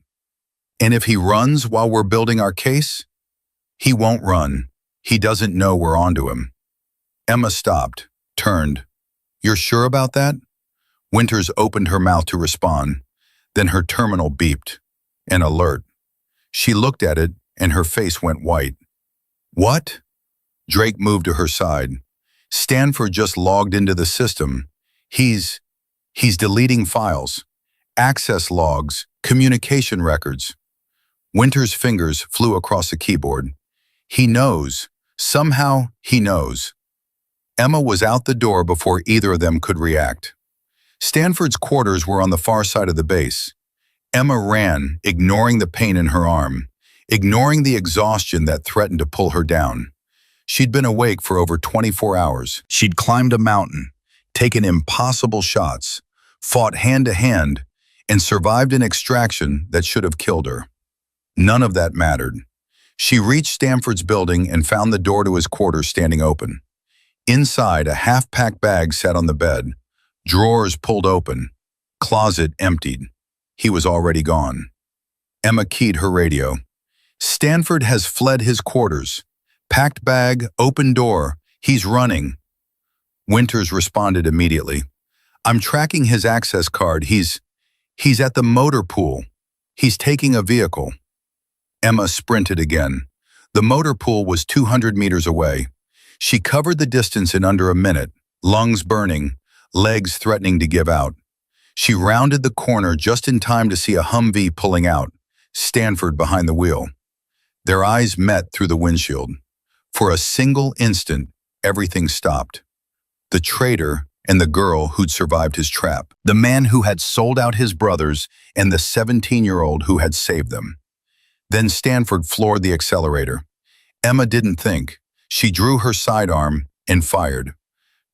And if he runs while we're building our case?" "He won't run. He doesn't know we're onto him." Emma stopped, turned. "You're sure about that?" Winters opened her mouth to respond. Then her terminal beeped. An alert. She looked at it, and her face went white. "What?" Drake moved to her side. "Stanford just logged into the system. He's deleting files, access logs, communication records." Winter's fingers flew across the keyboard. He knows. Somehow, he knows. Emma was out the door before either of them could react. Stanford's quarters were on the far side of the base. Emma ran, ignoring the pain in her arm, ignoring the exhaustion that threatened to pull her down. She'd been awake for over 24 hours. She'd climbed a mountain, taken impossible shots, fought hand-to-hand, and survived an extraction that should have killed her. None of that mattered. She reached Stanford's building and found the door to his quarters standing open. Inside, a half-packed bag sat on the bed, drawers pulled open, closet emptied. He was already gone. Emma keyed her radio. Stanford has fled his quarters. Packed bag, open door. He's running. Winters responded immediately. I'm tracking his access card. He's at the motor pool. He's taking a vehicle. Emma sprinted again. The motor pool was 200 meters away. She covered the distance in under a minute, lungs burning, legs threatening to give out. She rounded the corner just in time to see a Humvee pulling out, Stanford behind the wheel. Their eyes met through the windshield. For a single instant, everything stopped. The traitor and the girl who'd survived his trap. The man who had sold out his brothers and the 17-year-old who had saved them. Then Stanford floored the accelerator. Emma didn't think. She drew her sidearm and fired.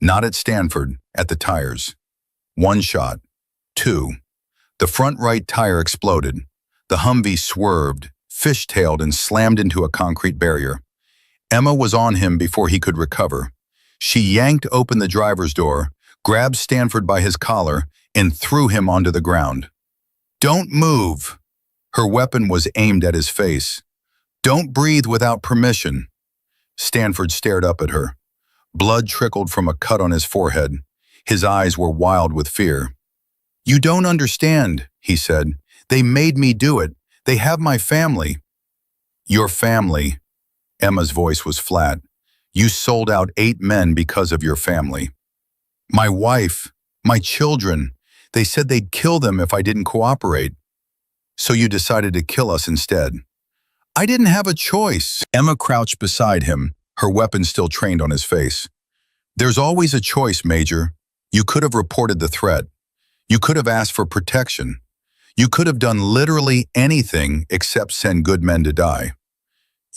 Not at Stanford, at the tires. One shot. Two. The front right tire exploded. The Humvee swerved, fishtailed, and slammed into a concrete barrier. Emma was on him before he could recover. She yanked open the driver's door, grabbed Stanford by his collar, and threw him onto the ground. Don't move. Her weapon was aimed at his face. Don't breathe without permission. Stanford stared up at her. Blood trickled from a cut on his forehead. His eyes were wild with fear. You don't understand, he said. They made me do it. They have my family. Your family. Emma's voice was flat. You sold out 8 men because of your family. My wife, my children, they said they'd kill them if I didn't cooperate. So you decided to kill us instead. I didn't have a choice. Emma crouched beside him, her weapon still trained on his face. There's always a choice, Major. You could have reported the threat. You could have asked for protection. You could have done literally anything except send good men to die.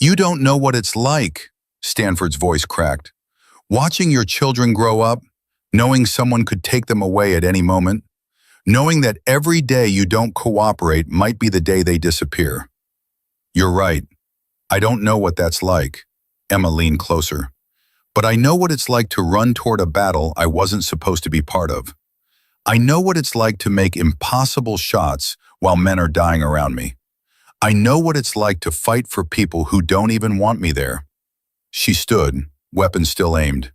You don't know what it's like, Stanford's voice cracked. Watching your children grow up, knowing someone could take them away at any moment, knowing that every day you don't cooperate might be the day they disappear. You're right. I don't know what that's like. Emma leaned closer. But I know what it's like to run toward a battle I wasn't supposed to be part of. I know what it's like to make impossible shots while men are dying around me. I know what it's like to fight for people who don't even want me there. She stood, weapon still aimed.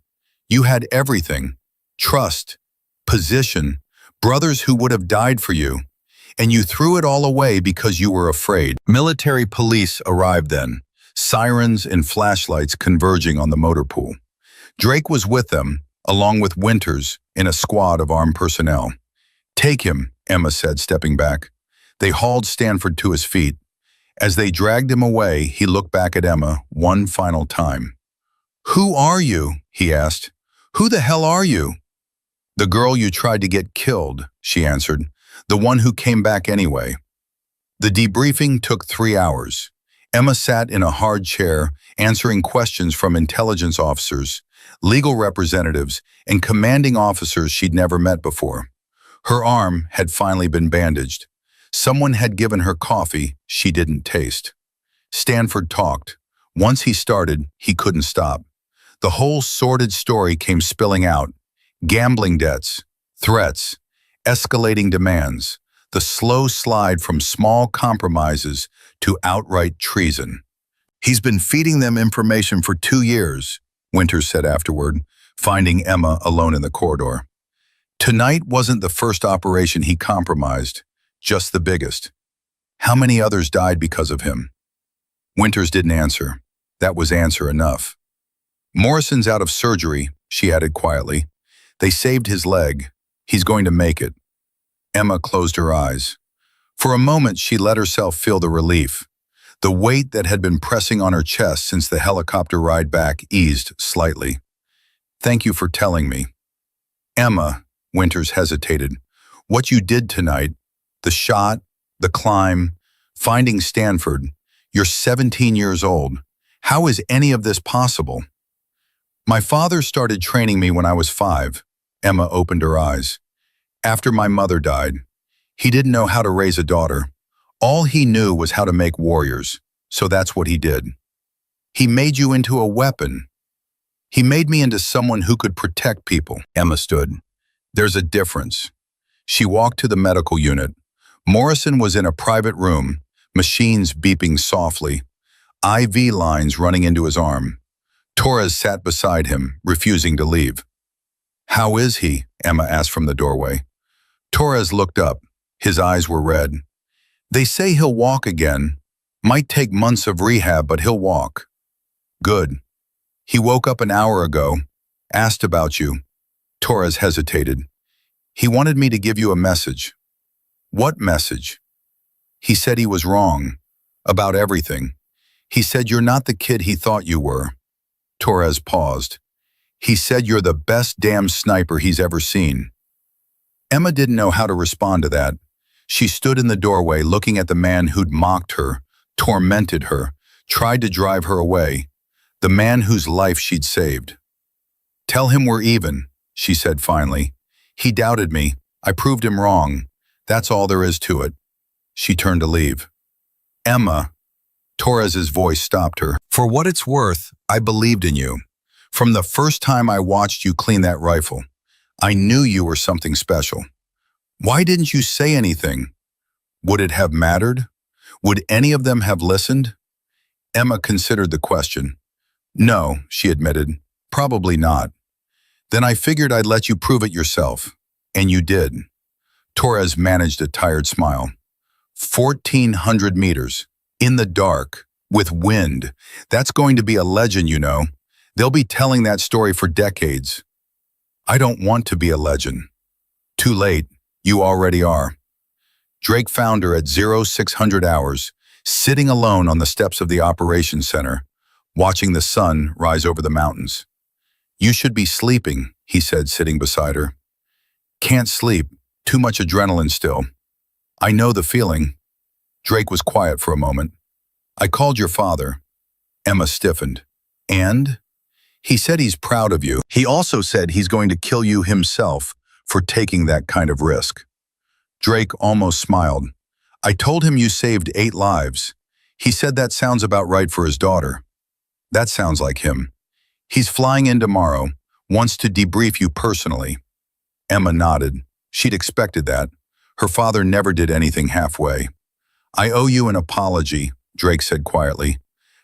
You had everything. Trust, position, brothers who would have died for you. And you threw it all away because you were afraid. Military police arrived then, sirens and flashlights converging on the motor pool. Drake was with them, along with Winters, in a squad of armed personnel. Take him, Emma said, stepping back. They hauled Stanford to his feet. As they dragged him away, he looked back at Emma one final time. Who are you? He asked. Who the hell are you? The girl you tried to get killed, she answered. The one who came back anyway. The debriefing took 3 hours. Emma sat in a hard chair, answering questions from intelligence officers, legal representatives, and commanding officers she'd never met before. Her arm had finally been bandaged. Someone had given her coffee she didn't taste. Stanford talked. Once he started, he couldn't stop. The whole sordid story came spilling out. Gambling debts, threats, escalating demands, the slow slide from small compromises to outright treason. He's been feeding them information for 2 years, Winters said afterward, finding Emma alone in the corridor. Tonight wasn't the first operation he compromised, just the biggest. How many others died because of him? Winters didn't answer. That was answer enough. Morrison's out of surgery, she added quietly. They saved his leg. He's going to make it. Emma closed her eyes. For a moment, she let herself feel the relief. The weight that had been pressing on her chest since the helicopter ride back eased slightly. Thank you for telling me. Emma, Winters hesitated. What you did tonight, the shot, the climb, finding Stanford, you're 17 years old. How is any of this possible? My father started training me when I was 5. Emma opened her eyes. After my mother died, he didn't know how to raise a daughter. All he knew was how to make warriors, so that's what he did. He made you into a weapon. He made me into someone who could protect people. Emma stood. There's a difference. She walked to the medical unit. Morrison was in a private room, machines beeping softly, IV lines running into his arm. Torres sat beside him, refusing to leave. How is he? Emma asked from the doorway. Torres looked up. His eyes were red. They say he'll walk again. Might take months of rehab, but he'll walk. Good. He woke up an hour ago, asked about you. Torres hesitated. He wanted me to give you a message. What message? He said he was wrong. About everything. He said you're not the kid he thought you were. Torres paused. He said you're the best damn sniper he's ever seen. Emma didn't know how to respond to that. She stood in the doorway looking at the man who'd mocked her, tormented her, tried to drive her away, the man whose life she'd saved. Tell him we're even, she said finally. He doubted me. I proved him wrong. That's all there is to it. She turned to leave. Emma, Torres's voice stopped her. For what it's worth, I believed in you. From the first time I watched you clean that rifle, I knew you were something special. Why didn't you say anything? Would it have mattered? Would any of them have listened? Emma considered the question. No, she admitted, probably not. Then I figured I'd let you prove it yourself. And you did. Torres managed a tired smile. 1,400 meters, in the dark, with wind. That's going to be a legend, you know. They'll be telling that story for decades. I don't want to be a legend. Too late. You already are. Drake found her at 0600 hours, sitting alone on the steps of the operations center, watching the sun rise over the mountains. You should be sleeping, he said, sitting beside her. Can't sleep. Too much adrenaline still. I know the feeling. Drake was quiet for a moment. I called your father. Emma stiffened. And? He said he's proud of you. He also said he's going to kill you himself for taking that kind of risk. Drake almost smiled. I told him you saved 8 lives. He said that sounds about right for his daughter. That sounds like him. He's flying in tomorrow, wants to debrief you personally. Emma nodded. She'd expected that. Her father never did anything halfway. I owe you an apology, Drake said quietly.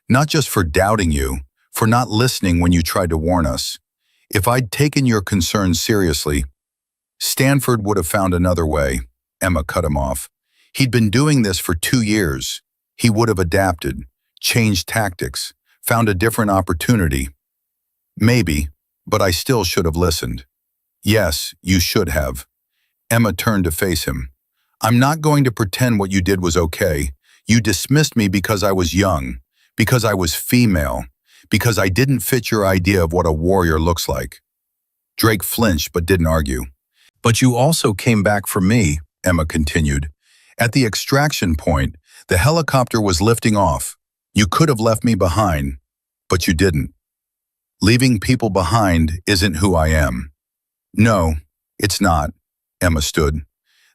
Not just for doubting you, for not listening when you tried to warn us. If I'd taken your concerns seriously, Stanford would have found another way. Emma cut him off. He'd been doing this for 2 years. He would have adapted, changed tactics, found a different opportunity. Maybe, but I still should have listened. Yes, you should have. Emma turned to face him. I'm not going to pretend what you did was okay. You dismissed me because I was young, because I was female, because I didn't fit your idea of what a warrior looks like. Drake flinched but didn't argue. But you also came back for me, Emma continued. At the extraction point, the helicopter was lifting off. You could have left me behind, but you didn't. Leaving people behind isn't who I am. No, it's not, Emma stood.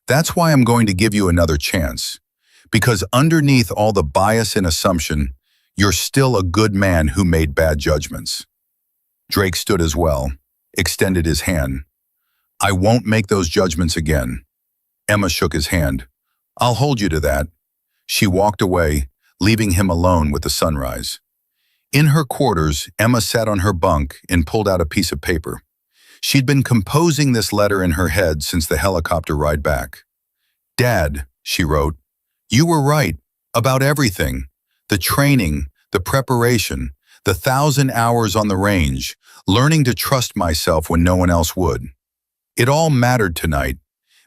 That's why I'm going to give you another chance. Because underneath all the bias and assumption, you're still a good man who made bad judgments. Drake stood as well, extended his hand. I won't make those judgments again. Emma shook his hand. I'll hold you to that. She walked away, leaving him alone with the sunrise. In her quarters, Emma sat on her bunk and pulled out a piece of paper. She'd been composing this letter in her head since the helicopter ride back. Dad, she wrote, you were right about everything. The training, the preparation, the 1,000 hours on the range, learning to trust myself when no one else would. It all mattered tonight.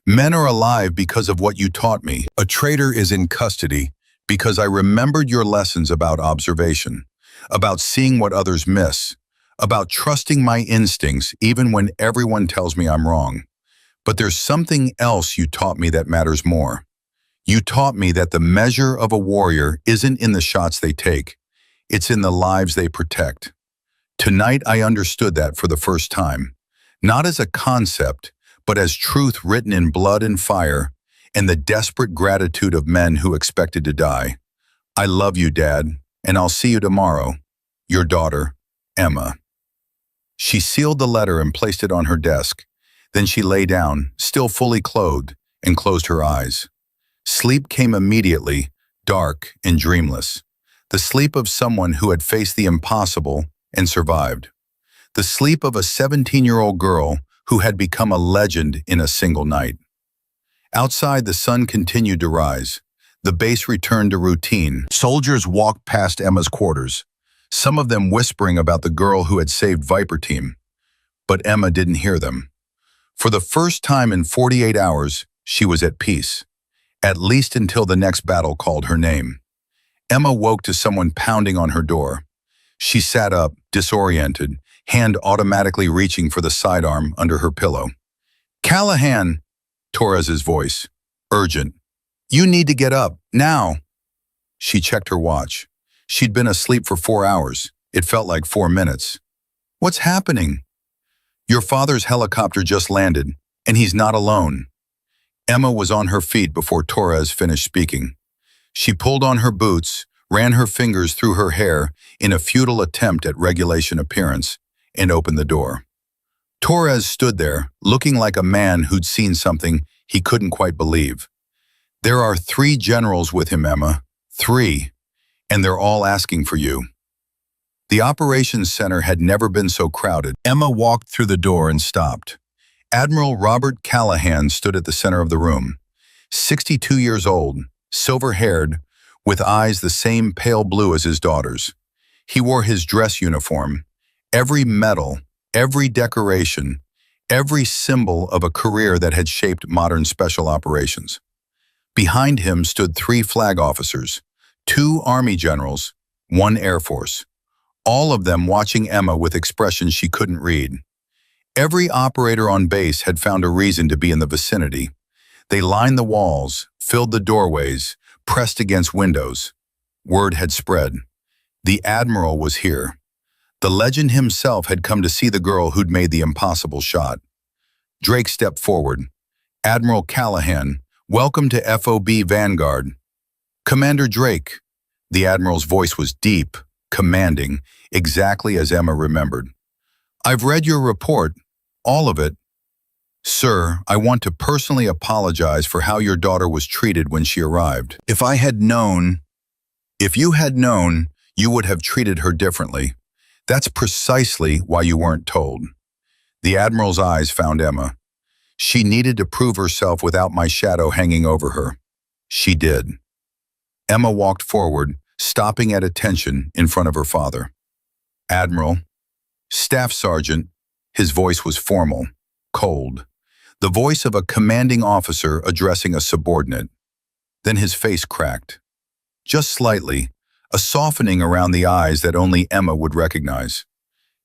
Men are alive because of what you taught me. A traitor is in custody, Because I remembered your lessons about observation, about seeing what others miss, about trusting my instincts even when everyone tells me I'm wrong. But there's something else you taught me that matters more. You taught me that the measure of a warrior isn't in the shots they take, it's in the lives they protect. Tonight I understood that for the first time, not as a concept, but as truth written in blood and fire, and the desperate gratitude of men who expected to die. I love you, Dad, and I'll see you tomorrow. Your daughter, Emma. She sealed the letter and placed it on her desk. Then she lay down, still fully clothed, and closed her eyes. Sleep came immediately, dark and dreamless. The sleep of someone who had faced the impossible and survived. The sleep of a 17-year-old girl who had become a legend in a single night. Outside, the sun continued to rise. The base returned to routine. Soldiers walked past Emma's quarters, some of them whispering about the girl who had saved Viper Team. But Emma didn't hear them. For the first time in 48 hours, she was at peace, at least until the next battle called her name. Emma woke to someone pounding on her door. She sat up, disoriented, hand automatically reaching for the sidearm under her pillow. "Callahan!" Torres's voice. Urgent. "You need to get up, now." She checked her watch. She'd been asleep for 4 hours. It felt like 4 minutes. "What's happening?" "Your father's helicopter just landed, and he's not alone." Emma was on her feet before Torres finished speaking. She pulled on her boots, ran her fingers through her hair in a futile attempt at regulation appearance, and opened the door. Torres stood there, looking like a man who'd seen something he couldn't quite believe. "There are 3 generals with him, Emma. 3. And they're all asking for you." The operations center had never been so crowded. Emma walked through the door and stopped. Admiral Robert Callahan stood at the center of the room. 62 years old, silver-haired, with eyes the same pale blue as his daughter's. He wore his dress uniform. Every medal, every decoration, every symbol of a career that had shaped modern special operations. Behind him stood 3 flag officers, 2 Army generals, 1 Air Force, all of them watching Emma with expressions she couldn't read. Every operator on base had found a reason to be in the vicinity. They lined the walls, filled the doorways, pressed against windows. Word had spread. The Admiral was here. The legend himself had come to see the girl who'd made the impossible shot. Drake stepped forward. "Admiral Callahan, welcome to FOB Vanguard." "Commander Drake." The Admiral's voice was deep, commanding, exactly as Emma remembered. "I've read your report, all of it. Sir, I want to personally apologize for how your daughter was treated when she arrived. If you had known, you would have treated her differently. That's precisely why you weren't told." The Admiral's eyes found Emma. She needed to prove herself without my shadow hanging over her. She did. Emma walked forward, stopping at attention in front of her father. "Admiral." "Staff Sergeant." His voice was formal, cold. The voice of a commanding officer addressing a subordinate. Then his face cracked. Just slightly, a softening around the eyes that only Emma would recognize.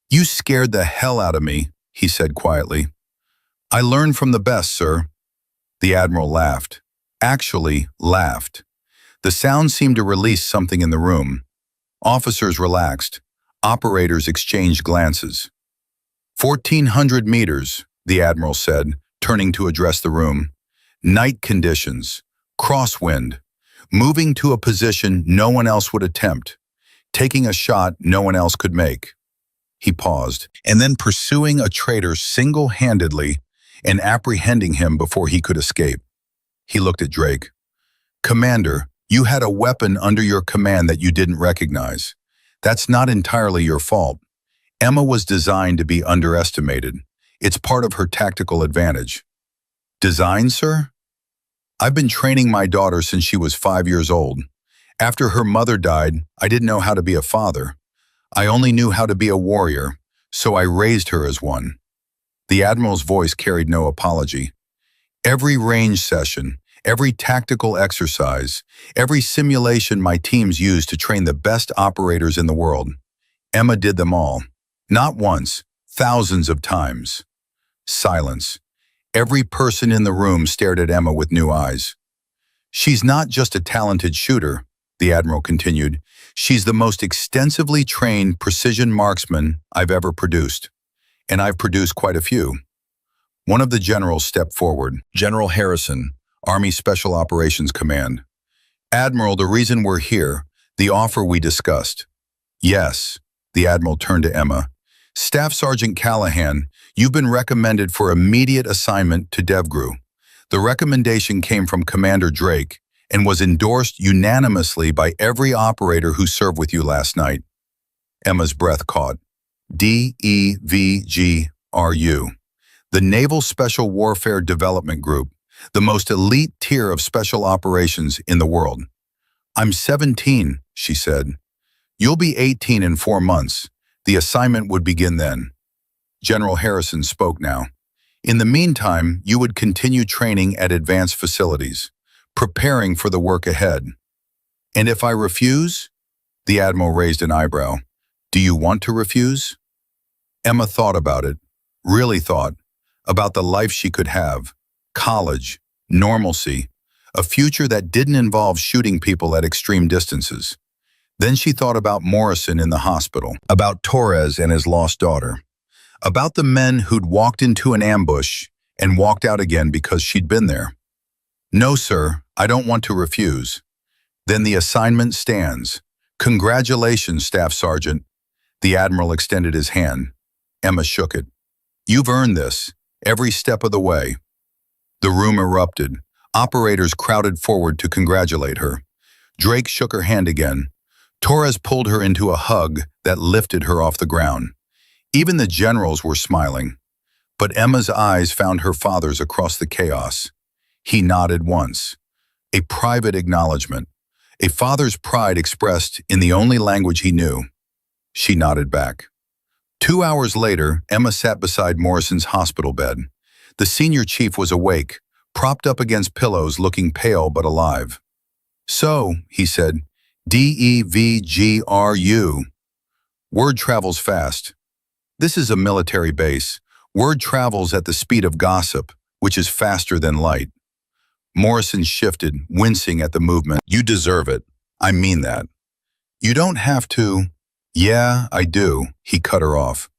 "You scared the hell out of me," he said quietly. "I learned from the best, sir." The Admiral laughed. Actually laughed. The sound seemed to release something in the room. Officers relaxed. Operators exchanged glances. 1,400 meters, the Admiral said, turning to address the room. Night conditions. Crosswind. Moving to a position no one else would attempt. Taking a shot no one else could make. He paused, and then pursuing a traitor single-handedly and apprehending him before he could escape. He looked at Drake. "Commander, you had a weapon under your command that you didn't recognize. That's not entirely your fault. Emma was designed to be underestimated. It's part of her tactical advantage." "Designed, sir?" "I've been training my daughter since she was 5 years old. After her mother died, I didn't know how to be a father. I only knew how to be a warrior, so I raised her as one." The Admiral's voice carried no apology. "Every range session, every tactical exercise, every simulation my teams used to train the best operators in the world. Emma did them all. Not once, thousands of times. Silence. Every person in the room stared at Emma with new eyes. She's not just a talented shooter, the Admiral continued. She's the most extensively trained precision marksman I've ever produced. And I've produced quite a few. One of the generals stepped forward. General Harrison, Army Special Operations Command. Admiral, the reason we're here, the offer we discussed. Yes, the Admiral turned to Emma. Staff Sergeant Callahan, you've been recommended for immediate assignment to DevGru. The recommendation came from Commander Drake and was endorsed unanimously by every operator who served with you last night. Emma's breath caught. DEVGRU, the Naval Special Warfare Development Group, the most elite tier of special operations in the world. I'm 17, she said. You'll be 18 in 4 months. The assignment would begin then. General Harrison spoke now. In the meantime, you would continue training at advanced facilities, preparing for the work ahead. And if I refuse? The Admiral raised an eyebrow. Do you want to refuse? Emma thought about it, really thought, about the life she could have, college, normalcy, a future that didn't involve shooting people at extreme distances. Then she thought about Morrison in the hospital, about Torres and his lost daughter, about the men who'd walked into an ambush and walked out again because she'd been there. No, sir, I don't want to refuse. Then the assignment stands. Congratulations, Staff Sergeant. The Admiral extended his hand. Emma shook it. You've earned this, every step of the way. The room erupted. Operators crowded forward to congratulate her. Drake shook her hand again. Torres pulled her into a hug that lifted her off the ground. Even the generals were smiling. But Emma's eyes found her father's across the chaos. He nodded once. A private acknowledgement. A father's pride expressed in the only language he knew. She nodded back. 2 hours later, Emma sat beside Morrison's hospital bed. The senior chief was awake, propped up against pillows, looking pale but alive. So, he said, DEVGRU. Word travels fast. This is a military base. Word travels at the speed of gossip, which is faster than light. Morrison shifted, wincing at the movement. You deserve it. I mean that. You don't have to. Yeah, I do, he cut her off.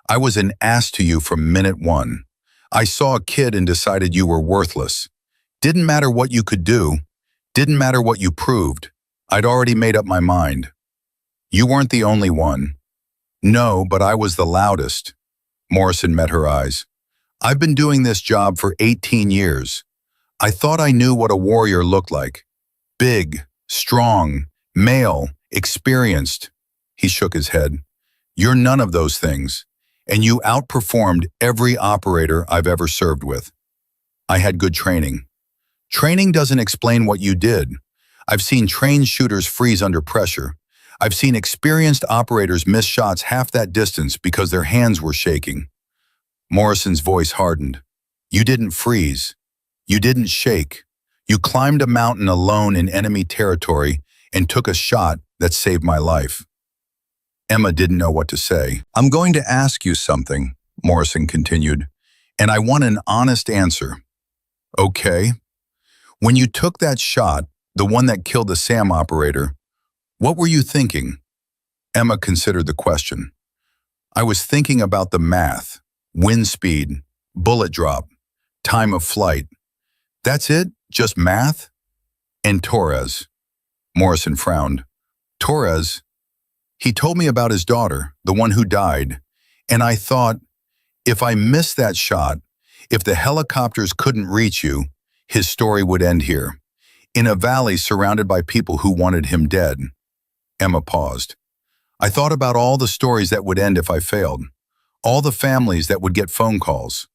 I was an ass to you from minute one. I saw a kid and decided you were worthless. Didn't matter what you could do. Didn't matter what you proved. I'd already made up my mind. You weren't the only one. No, but I was the loudest. Morrison met her eyes. I've been doing this job for 18 years. I thought I knew what a warrior looked like. Big, strong, male, experienced. He shook his head. You're none of those things, and you outperformed every operator I've ever served with. I had good training. Training doesn't explain what you did. I've seen trained shooters freeze under pressure. I've seen experienced operators miss shots half that distance because their hands were shaking. Morrison's voice hardened. You didn't freeze. You didn't shake. You climbed a mountain alone in enemy territory and took a shot that saved my life. Emma didn't know what to say. I'm going to ask you something, Morrison continued, and I want an honest answer. Okay. When you took that shot, the one that killed the SAM operator, what were you thinking? Emma considered the question. I was thinking about the math, wind speed, bullet drop, time of flight. That's it? Just math? And Torres. Morrison frowned. Torres? He told me about his daughter, the one who died, and I thought, if I missed that shot, if the helicopters couldn't reach you, his story would end here, in a valley surrounded by people who wanted him dead. Emma paused. I thought about all the stories that would end if I failed, all the families that would get phone calls,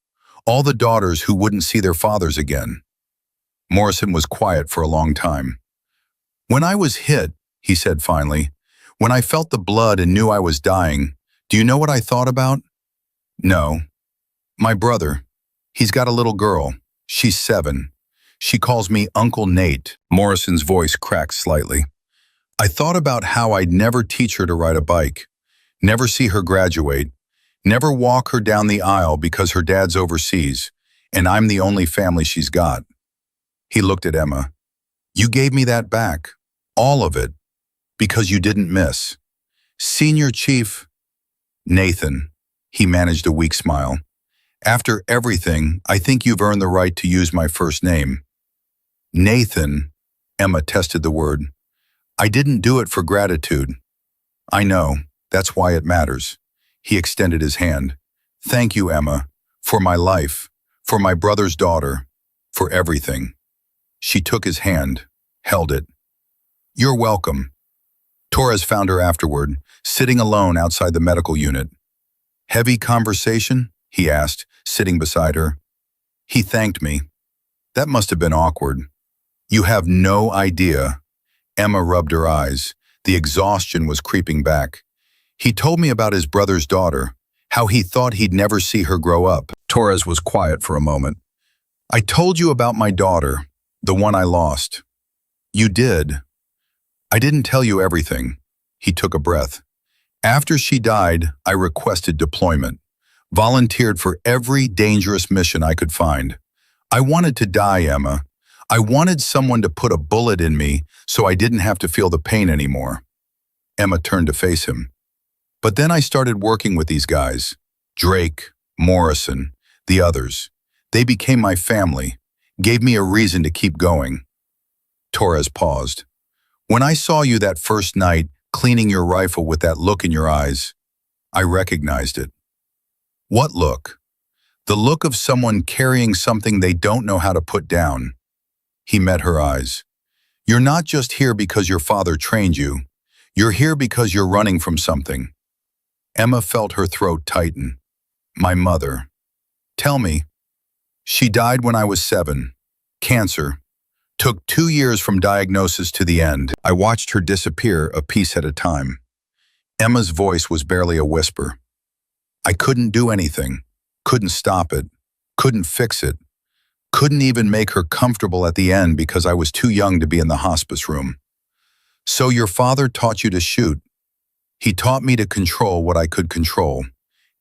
all the daughters who wouldn't see their fathers again. Morrison was quiet for a long time. When I was hit, he said finally, when I felt the blood and knew I was dying, do you know what I thought about? No. My brother. He's got a little girl. She's 7. She calls me Uncle Nate. Morrison's voice cracked slightly. I thought about how I'd never teach her to ride a bike, never see her graduate, never walk her down the aisle because her dad's overseas, and I'm the only family she's got. He looked at Emma. You gave me that back, all of it, because you didn't miss. Senior Chief Nathan, he managed a weak smile. After everything, I think you've earned the right to use my first name. Nathan, Emma tested the word. I didn't do it for gratitude. I know, that's why it matters. He extended his hand. Thank you, Emma, for my life, for my brother's daughter, for everything. She took his hand, held it. You're welcome. Torres found her afterward, sitting alone outside the medical unit. Heavy conversation? He asked, sitting beside her. He thanked me. That must have been awkward. You have no idea. Emma rubbed her eyes. The exhaustion was creeping back. He told me about his brother's daughter, how he thought he'd never see her grow up. Torres was quiet for a moment. I told you about my daughter, the one I lost. You did. I didn't tell you everything. He took a breath. After she died, I requested deployment, volunteered for every dangerous mission I could find. I wanted to die, Emma. I wanted someone to put a bullet in me so I didn't have to feel the pain anymore. Emma turned to face him. But then I started working with these guys. Drake, Morrison, the others. They became my family, gave me a reason to keep going. Torres paused. When I saw you that first night, cleaning your rifle with that look in your eyes, I recognized it. What look? The look of someone carrying something they don't know how to put down. He met her eyes. You're not just here because your father trained you. You're here because you're running from something. Emma felt her throat tighten. My mother. Tell me. She died when I was 7. Cancer. Took 2 years from diagnosis to the end. I watched her disappear a piece at a time. Emma's voice was barely a whisper. I couldn't do anything, couldn't stop it, couldn't fix it, couldn't even make her comfortable at the end because I was too young to be in the hospice room. So your father taught you to shoot. He taught me to control what I could control.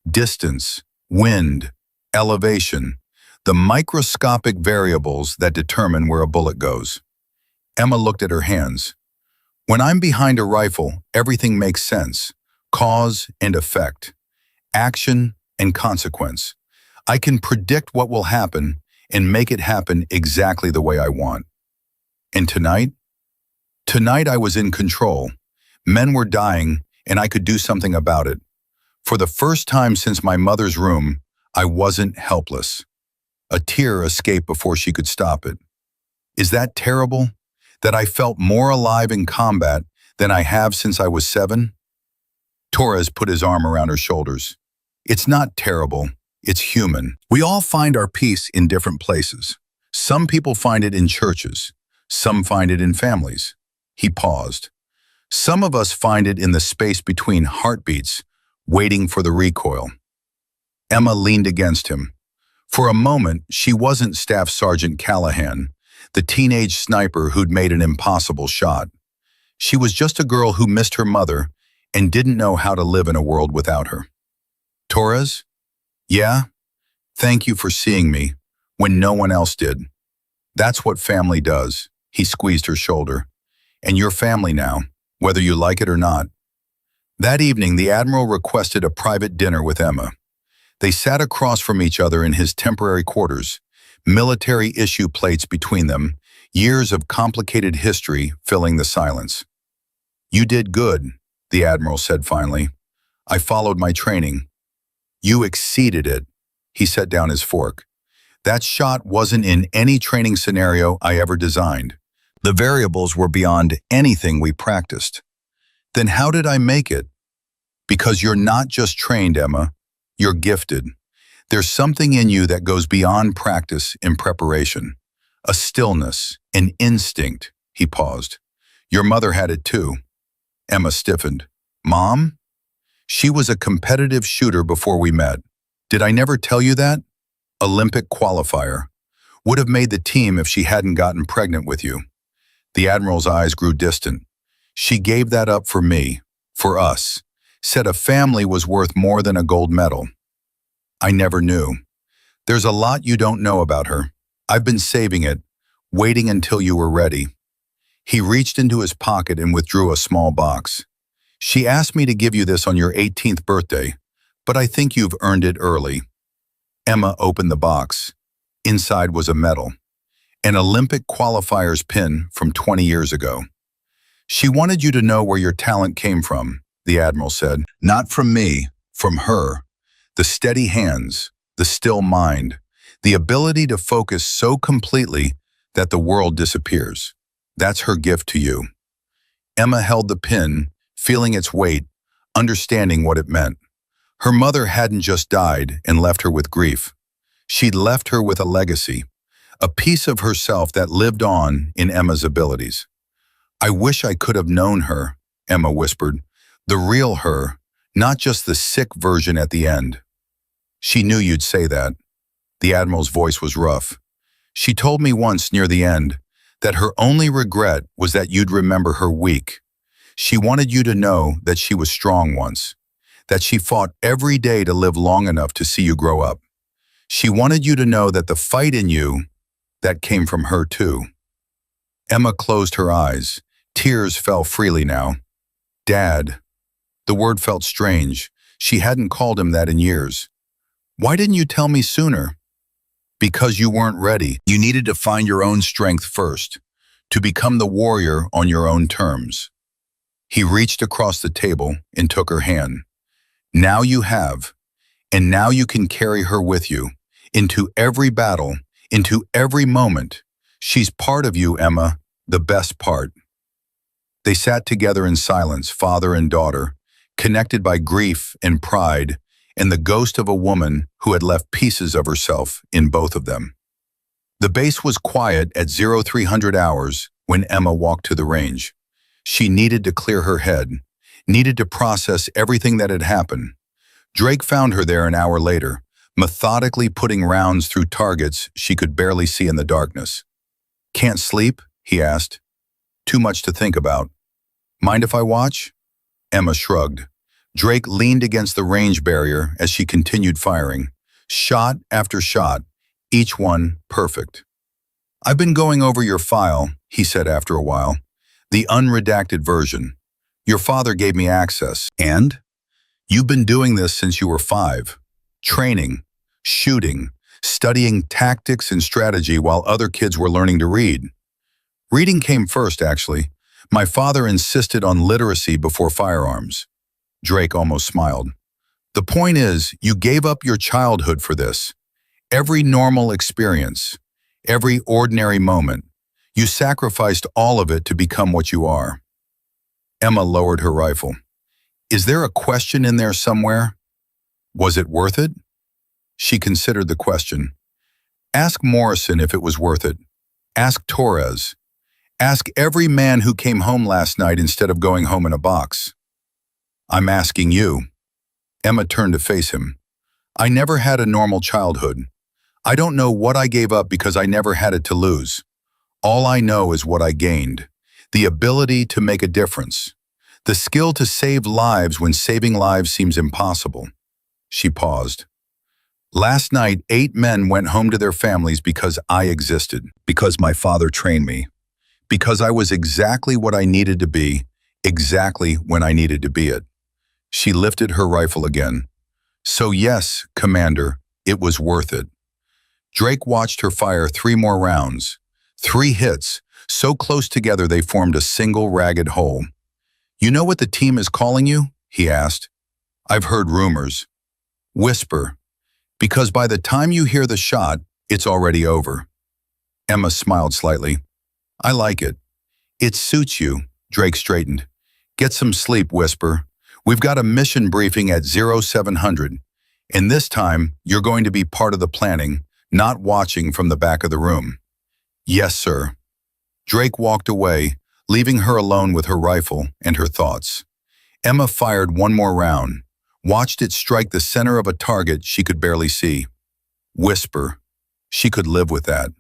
Distance, wind, elevation, the microscopic variables that determine where a bullet goes. Emma looked at her hands. When I'm behind a rifle, everything makes sense. Cause and effect. Action and consequence. I can predict what will happen and make it happen exactly the way I want. And tonight? Tonight I was in control. Men were dying and I could do something about it. For the first time since my mother's room, I wasn't helpless. A tear escaped before she could stop it. Is that terrible? That I felt more alive in combat than I have since I was 7? Torres put his arm around her shoulders. It's not terrible, it's human. We all find our peace in different places. Some people find it in churches. Some find it in families. He paused. Some of us find it in the space between heartbeats, waiting for the recoil. Emma leaned against him. For a moment, she wasn't Staff Sergeant Callahan, the teenage sniper who'd made an impossible shot. She was just a girl who missed her mother and didn't know how to live in a world without her. Torres? Yeah? Thank you for seeing me when no one else did. That's what family does. He squeezed her shoulder. And you're family now, whether you like it or not. That evening, the Admiral requested a private dinner with Emma. They sat across from each other in his temporary quarters, military issue plates between them, years of complicated history filling the silence. You did good, the Admiral said finally. I followed my training. You exceeded it. He set down his fork. That shot wasn't in any training scenario I ever designed. The variables were beyond anything we practiced. Then how did I make it? Because you're not just trained, Emma. You're gifted. There's something in you that goes beyond practice in preparation. A stillness, an instinct. He paused. Your mother had it too. Emma stiffened. Mom? She was a competitive shooter before we met. Did I never tell you that? Olympic qualifier. Would have made the team if she hadn't gotten pregnant with you. The Admiral's eyes grew distant. She gave that up for me, for us. Said a family was worth more than a gold medal. I never knew. There's a lot you don't know about her. I've been saving it, waiting until you were ready. He reached into his pocket and withdrew a small box. She asked me to give you this on your 18th birthday, but I think you've earned it early. Emma opened the box. Inside was a medal, an Olympic qualifiers pin from 20 years ago. She wanted you to know where your talent came from, the Admiral said. Not from me, from her. The steady hands, the still mind, the ability to focus so completely that the world disappears. That's her gift to you. Emma held the pin, feeling its weight, understanding what it meant. Her mother hadn't just died and left her with grief. She'd left her with a legacy, a piece of herself that lived on in Emma's abilities. I wish I could have known her, Emma whispered. The real her, not just the sick version at the end. She knew you'd say that. The Admiral's voice was rough. She told me once near the end that her only regret was that you'd remember her weak. She wanted you to know that she was strong once, that she fought every day to live long enough to see you grow up. She wanted you to know that the fight in you, that came from her too. Emma closed her eyes. Tears fell freely now. Dad. The word felt strange. She hadn't called him that in years. Why didn't you tell me sooner? Because you weren't ready. You needed to find your own strength first, to become the warrior on your own terms. He reached across the table and took her hand. Now you have, and now you can carry her with you, into every battle, into every moment. She's part of you, Emma, the best part. They sat together in silence, father and daughter, connected by grief and pride, and the ghost of a woman who had left pieces of herself in both of them. The base was quiet at 0300 hours when Emma walked to the range. She needed to clear her head, needed to process everything that had happened. Drake found her there an hour later, methodically putting rounds through targets she could barely see in the darkness. Can't sleep? He asked. Too much to think about. Mind if I watch? Emma shrugged. Drake leaned against the range barrier as she continued firing, shot after shot, each one perfect. I've been going over your file, he said after a while, the unredacted version. Your father gave me access. And? You've been doing this since you were 5. Training, shooting, studying tactics and strategy while other kids were learning to read. Reading came first, actually. My father insisted on literacy before firearms. Drake almost smiled. The point is, you gave up your childhood for this. Every normal experience, every ordinary moment, you sacrificed all of it to become what you are. Emma lowered her rifle. Is there a question in there somewhere? Was it worth it? She considered the question. Ask Morrison if it was worth it. Ask Torres. Ask every man who came home last night instead of going home in a box. I'm asking you. Emma turned to face him. I never had a normal childhood. I don't know what I gave up because I never had it to lose. All I know is what I gained. The ability to make a difference. The skill to save lives when saving lives seems impossible. She paused. Last night, 8 men went home to their families because I existed, because my father trained me, because I was exactly what I needed to be, exactly when I needed to be it. She lifted her rifle again. So yes, Commander, it was worth it. Drake watched her fire 3 more rounds. 3 hits, so close together they formed a single ragged hole. You know what the team is calling you? He asked. I've heard rumors. Whisper. Because by the time you hear the shot, it's already over. Emma smiled slightly. I like it. It suits you, Drake straightened. Get some sleep, Whisper. We've got a mission briefing at 0700, and this time you're going to be part of the planning, not watching from the back of the room. Yes, sir. Drake walked away, leaving her alone with her rifle and her thoughts. Emma fired 1 more round, watched it strike the center of a target she could barely see. Whisper. She could live with that.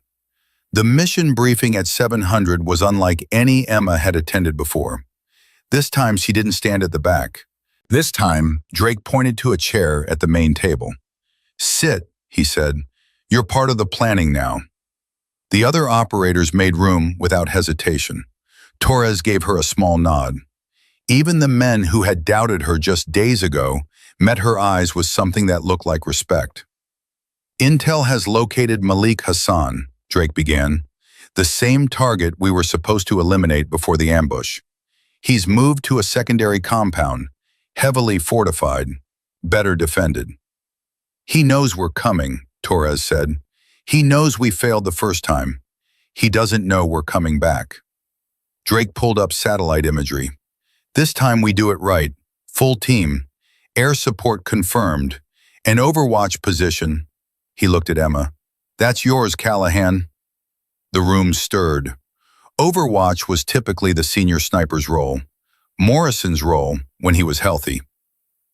The mission briefing at 700 was unlike any Emma had attended before. This time she didn't stand at the back. This time, Drake pointed to a chair at the main table. "Sit," he said. "You're part of the planning now." The other operators made room without hesitation. Torres gave her a small nod. Even the men who had doubted her just days ago met her eyes with something that looked like respect. "Intel has located Malik Hassan," Drake began, "the same target we were supposed to eliminate before the ambush. He's moved to a secondary compound, heavily fortified, better defended." "He knows we're coming," Torres said. "He knows we failed the first time. He doesn't know we're coming back." Drake pulled up satellite imagery. "This time we do it right. Full team. Air support confirmed. An Overwatch position." He looked at Emma. "That's yours, Callahan." The room stirred. Overwatch was typically the senior sniper's role. Morrison's role when he was healthy.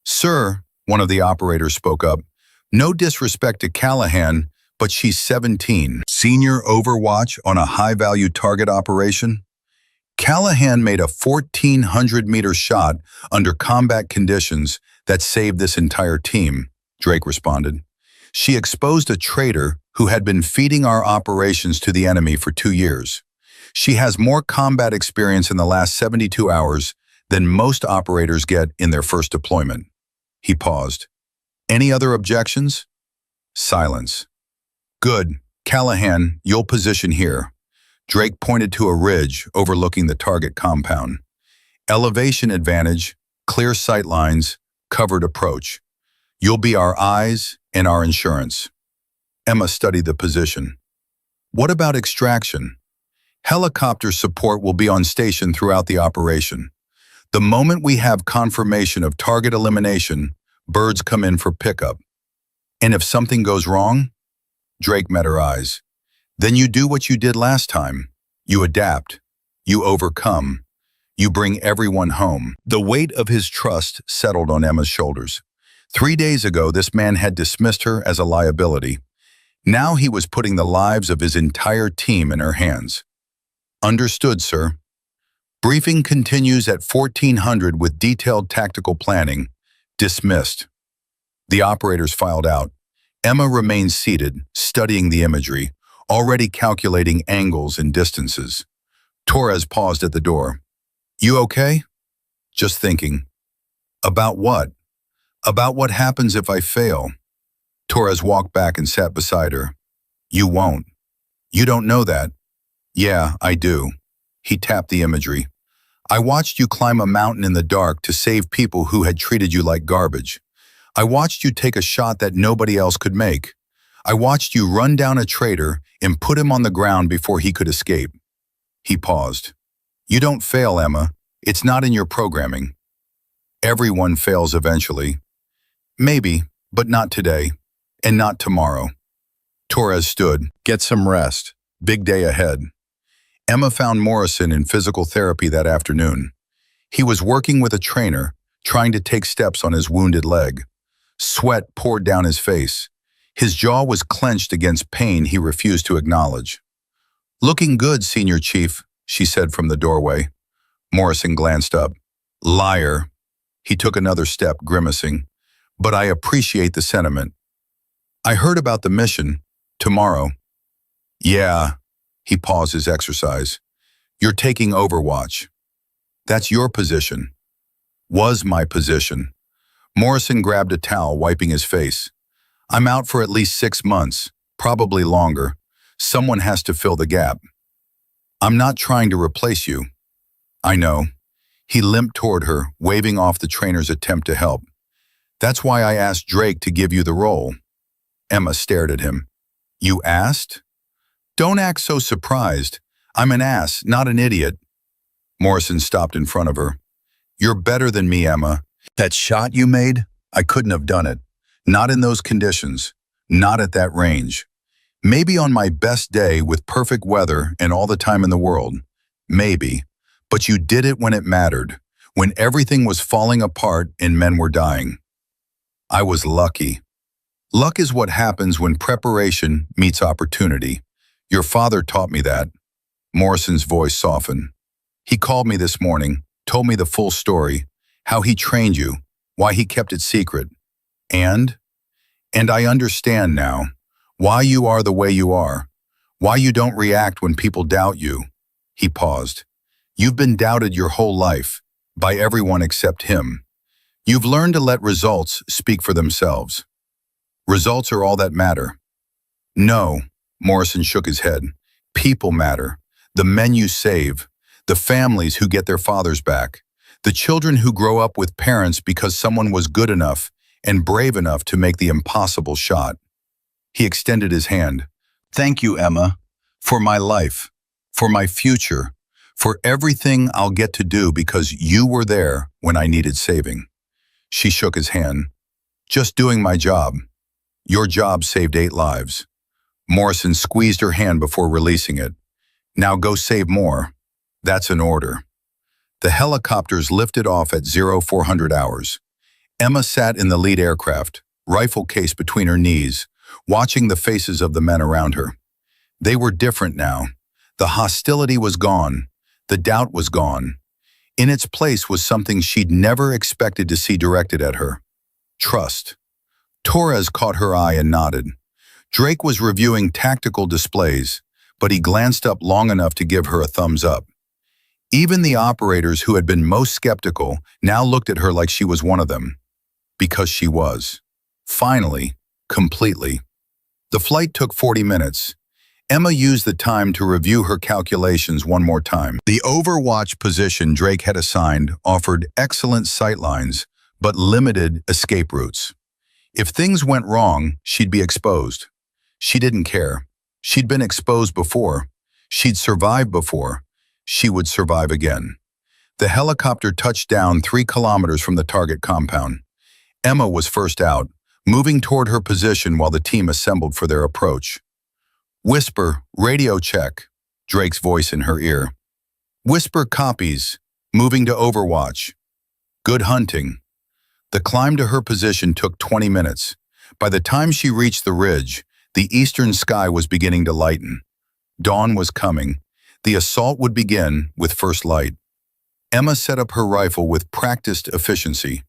"Sir," one of the operators spoke up, "no disrespect to Callahan, but she's 17. Senior Overwatch on a high-value target operation?" "Callahan made a 1,400-meter shot under combat conditions that saved this entire team," Drake responded. "She exposed a traitor who had been feeding our operations to the enemy for 2 years. She has more combat experience in the last 72 hours than most operators get in their first deployment." He paused. "Any other objections?" Silence. "Good. Callahan, you'll position here." Drake pointed to a ridge overlooking the target compound. "Elevation advantage, clear sight lines, covered approach. You'll be our eyes and our insurance." Emma studied the position. "What about extraction?" "Helicopter support will be on station throughout the operation. The moment we have confirmation of target elimination, birds come in for pickup. And if something goes wrong?" Drake met her eyes. "Then you do what you did last time. You adapt. You overcome. You bring everyone home." The weight of his trust settled on Emma's shoulders. 3 days ago, this man had dismissed her as a liability. Now he was putting the lives of his entire team in her hands. "Understood, sir." Briefing continues at 1400 with detailed tactical planning. Dismissed. The operators filed out. Emma remained seated, studying the imagery, already calculating angles and distances. Torres paused at the door. "You okay?" "Just thinking." "About what?" "About what happens if I fail." Torres walked back and sat beside her. "You won't." "You don't know that." "Yeah, I do." He tapped the imagery. "I watched you climb a mountain in the dark to save people who had treated you like garbage. I watched you take a shot that nobody else could make. I watched you run down a traitor and put him on the ground before he could escape." He paused. "You don't fail, Emma. It's not in your programming." "Everyone fails eventually." "Maybe, but not today. And not tomorrow." Torres stood. "Get some rest. Big day ahead." Emma found Morrison in physical therapy that afternoon. He was working with a trainer, trying to take steps on his wounded leg. Sweat poured down his face. His jaw was clenched against pain he refused to acknowledge. "Looking good, Senior Chief," she said from the doorway. Morrison glanced up. "Liar." He took another step, grimacing. "But I appreciate the sentiment." "I heard about the mission. Tomorrow." "Yeah." He paused his exercise. "You're taking Overwatch." "That's your position." "Was my position." Morrison grabbed a towel, wiping his face. "I'm out for at least 6 months, probably longer. Someone has to fill the gap." "I'm not trying to replace you." "I know." He limped toward her, waving off the trainer's attempt to help. "That's why I asked Drake to give you the role." Emma stared at him. "You asked?" "Don't act so surprised. I'm an ass, not an idiot." Morrison stopped in front of her. "You're better than me, Emma. That shot you made, I couldn't have done it. Not in those conditions. Not at that range. Maybe on my best day with perfect weather and all the time in the world. Maybe. But you did it when it mattered, when everything was falling apart and men were dying. I was lucky. Luck is what happens when preparation meets opportunity. Your father taught me that. Morrison's voice softened. He called me this morning, told me the full story, how he trained you, why he kept it secret. And? And I understand now why you are the way you are, why you don't react when people doubt you. He paused. You've been doubted your whole life, by everyone except him. You've learned to let results speak for themselves. Results are all that matter. No, Morrison shook his head. People matter. The men you save, the families who get their fathers back, the children who grow up with parents because someone was good enough and brave enough to make the impossible shot. He extended his hand. Thank you, Emma, for my life, for my future, for everything I'll get to do because you were there when I needed saving. She shook his hand. Just doing my job. Your job saved 8 lives. Morrison squeezed her hand before releasing it. Now go save more. That's an order. The helicopters lifted off at 0400 hours. Emma sat in the lead aircraft, rifle case between her knees, watching the faces of the men around her. They were different now. The hostility was gone. The doubt was gone. In its place was something she'd never expected to see directed at her. Trust. Torres caught her eye and nodded. Drake was reviewing tactical displays, but he glanced up long enough to give her a thumbs up. Even the operators who had been most skeptical now looked at her like she was one of them. Because she was. Finally, completely. The flight took 40 minutes. Emma used the time to review her calculations one more time. The overwatch position Drake had assigned offered excellent sightlines, but limited escape routes. If things went wrong, she'd be exposed. She didn't care. She'd been exposed before. She'd survived before. She would survive again. The helicopter touched down 3 kilometers from the target compound. Emma was first out, moving toward her position while the team assembled for their approach. Whisper, radio check, Drake's voice in her ear. Whisper copies, moving to Overwatch. Good hunting. The climb to her position took 20 minutes. By the time she reached the ridge, the eastern sky was beginning to lighten. Dawn was coming. The assault would begin with first light. Emma set up her rifle with practiced efficiency.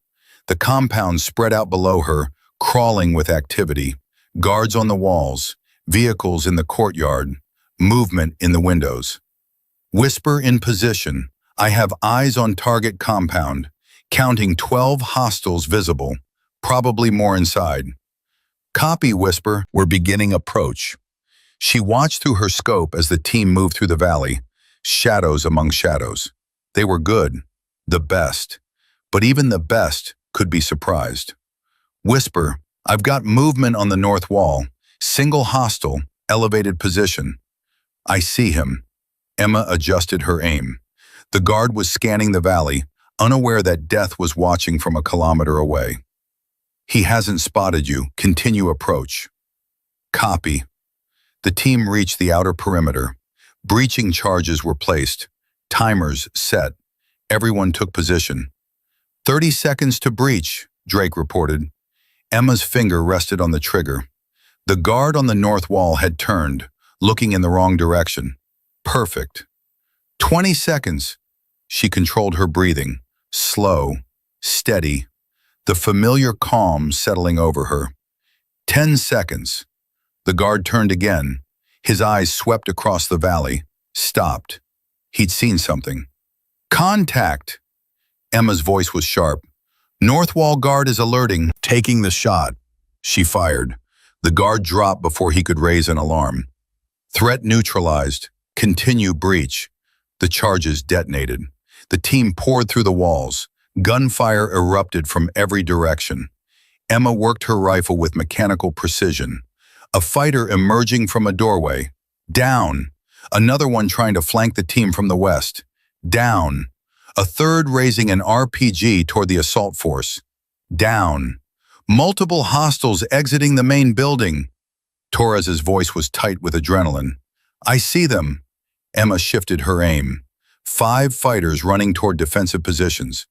The compound spread out below her, crawling with activity. Guards on the walls, vehicles in the courtyard, movement in the windows. Whisper in position. I have eyes on target compound, counting 12 hostiles visible, probably more inside. Copy, Whisper. We're beginning approach. She watched through her scope as the team moved through the valley, shadows among shadows. They were good, the best, but even the best could be surprised. Whisper, I've got movement on the north wall, single hostile, elevated position. I see him. Emma adjusted her aim. The guard was scanning the valley, unaware that death was watching from a kilometer away. He hasn't spotted you. Continue approach. Copy. The team reached the outer perimeter. Breaching charges were placed. Timers set. Everyone took position. 30 seconds to breach, Drake reported. Emma's finger rested on the trigger. The guard on the north wall had turned, looking in the wrong direction. Perfect. 20 seconds. She controlled her breathing. Slow, steady. The familiar calm settling over her. 10 seconds. The guard turned again. His eyes swept across the valley. Stopped. He'd seen something. Contact! Emma's voice was sharp. North wall guard is alerting. Taking the shot. She fired. The guard dropped before he could raise an alarm. Threat neutralized. Continue breach. The charges detonated. The team poured through the walls. Gunfire erupted from every direction. Emma worked her rifle with mechanical precision. A fighter emerging from a doorway. Down. Another one trying to flank the team from the west. Down. A third raising an RPG toward the assault force. Down. Multiple hostiles exiting the main building. Torres's voice was tight with adrenaline. I see them. Emma shifted her aim. 5 fighters running toward defensive positions.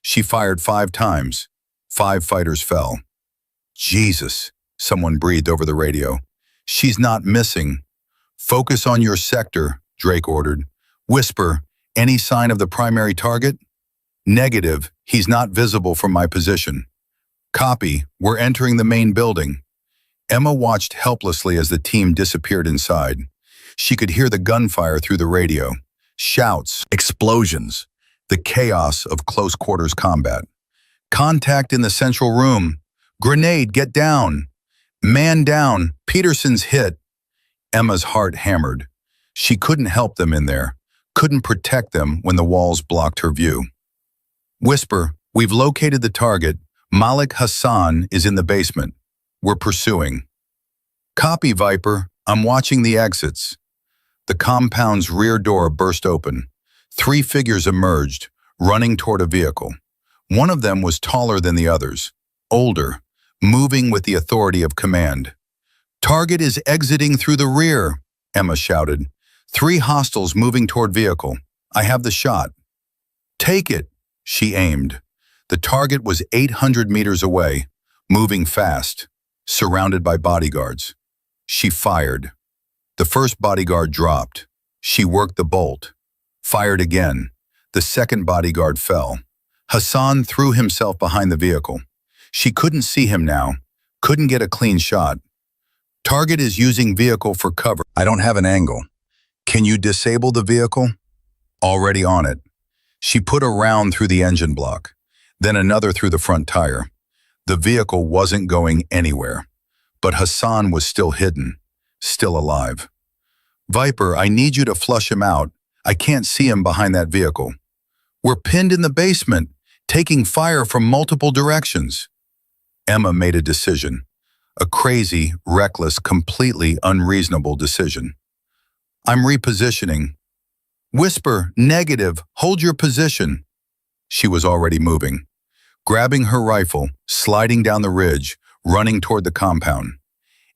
She fired 5 times. 5 fighters fell. Jesus, someone breathed over the radio. She's not missing. Focus on your sector, Drake ordered. Whisper, any sign of the primary target? Negative, he's not visible from my position. Copy, we're entering the main building. Emma watched helplessly as the team disappeared inside. She could hear the gunfire through the radio. Shouts, explosions, the chaos of close-quarters combat. Contact in the central room. Grenade, get down. Man down, Peterson's hit. Emma's heart hammered. She couldn't help them in there, couldn't protect them when the walls blocked her view. Whisper, we've located the target. Malik Hassan is in the basement. We're pursuing. Copy, Viper. I'm watching the exits. The compound's rear door burst open. 3 figures emerged, running toward a vehicle. One of them was taller than the others, older, moving with the authority of command. Target is exiting through the rear, Emma shouted. 3 hostiles moving toward vehicle. I have the shot. Take it, she aimed. The target was 800 meters away, moving fast, surrounded by bodyguards. She fired. The first bodyguard dropped. She worked the bolt. Fired again. The second bodyguard fell. Hassan threw himself behind the vehicle. She couldn't see him now, couldn't get a clean shot. Target is using vehicle for cover. I don't have an angle. Can you disable the vehicle? Already on it. She put a round through the engine block, then another through the front tire. The vehicle wasn't going anywhere, but Hassan was still hidden, still alive. Viper, I need you to flush him out. I can't see him behind that vehicle. We're pinned in the basement, taking fire from multiple directions. Emma made a decision. A crazy, reckless, completely unreasonable decision. I'm repositioning. Whisper, negative, hold your position. She was already moving. Grabbing her rifle, sliding down the ridge, running toward the compound.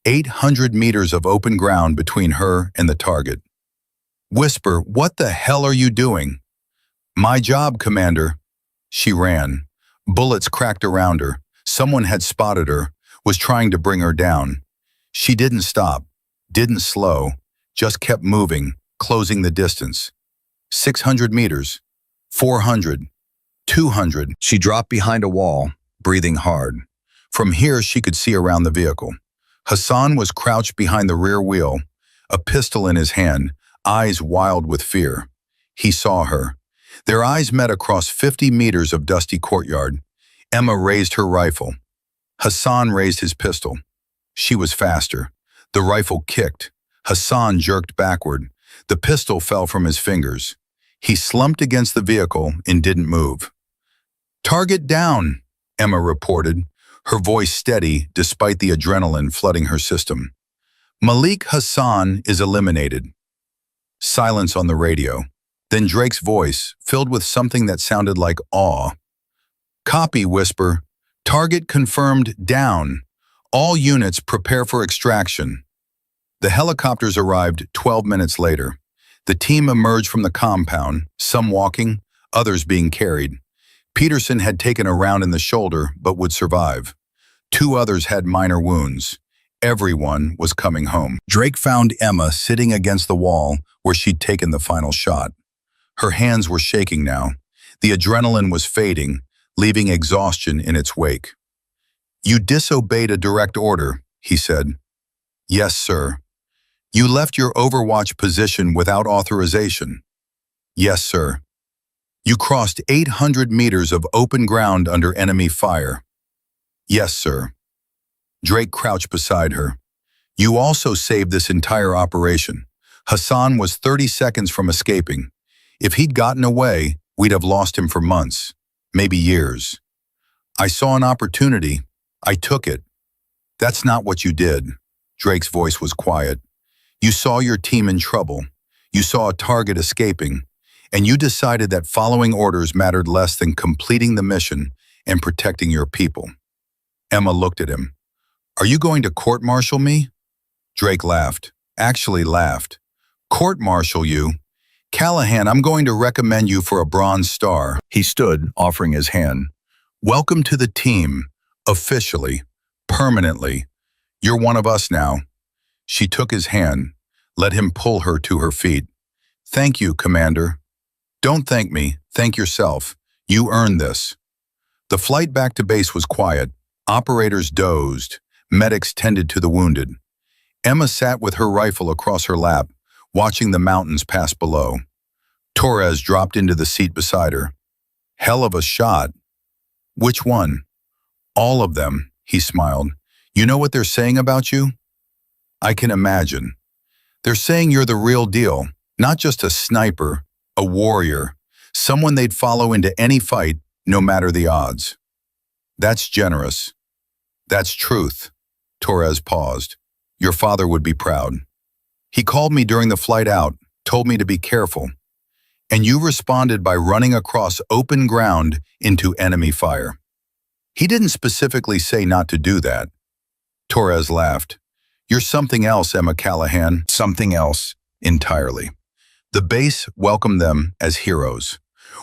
800 meters of open ground between her and the target. Whisper, what the hell are you doing? My job, Commander. She ran. Bullets cracked around her. Someone had spotted her, was trying to bring her down. She didn't stop, didn't slow, just kept moving, closing the distance. 600 meters, 400, 200. She dropped behind a wall, breathing hard. From here, she could see around the vehicle. Hassan was crouched behind the rear wheel, a pistol in his hand, eyes wild with fear. He saw her. Their eyes met across 50 meters of dusty courtyard. Emma raised her rifle. Hassan raised his pistol. She was faster. The rifle kicked. Hassan jerked backward. The pistol fell from his fingers. He slumped against the vehicle and didn't move. Target down, Emma reported, her voice steady despite the adrenaline flooding her system. Malik Hassan is eliminated. Silence on the radio. Then Drake's voice, filled with something that sounded like awe. Copy, Whisper. Target confirmed down. All units prepare for extraction. The helicopters arrived 12 minutes later. The team emerged from the compound, some walking, others being carried. Peterson had taken a round in the shoulder but would survive. 2 others had minor wounds. Everyone was coming home. Drake found Emma sitting against the wall where she'd taken the final shot. Her hands were shaking now. The adrenaline was fading, leaving exhaustion in its wake. You disobeyed a direct order, he said. Yes, sir. You left your overwatch position without authorization. Yes, sir. You crossed 800 meters of open ground under enemy fire. Yes, sir. Drake crouched beside her. You also saved this entire operation. Hassan was 30 seconds from escaping. If he'd gotten away, we'd have lost him for months, maybe years. I saw an opportunity. I took it. That's not what you did. Drake's voice was quiet. You saw your team in trouble. You saw a target escaping. And you decided that following orders mattered less than completing the mission and protecting your people. Emma looked at him. Are you going to court-martial me? Drake laughed. Actually laughed. Court-martial you? Callahan, I'm going to recommend you for a Bronze Star. He stood, offering his hand. Welcome to the team. Officially. Permanently. You're one of us now. She took his hand. let him pull her to her feet. Thank you, Commander. Don't thank me, thank yourself. You earned this. The flight back to base was quiet. Operators dozed. Medics tended to the wounded. Emma sat with her rifle across her lap, watching the mountains pass below. Torres dropped into the seat beside her. Hell of a shot. Which one? All of them, he smiled. You know what they're saying about you? I can imagine. They're saying you're the real deal, not just a sniper, a warrior, someone they'd follow into any fight, no matter the odds. That's generous. That's truth. Torres paused. Your father would be proud. He called me during the flight out, told me to be careful. And you responded by running across open ground into enemy fire. He didn't specifically say not to do that. Torres laughed. You're something else, Emma Callahan. Something else, entirely. The base welcomed them as heroes.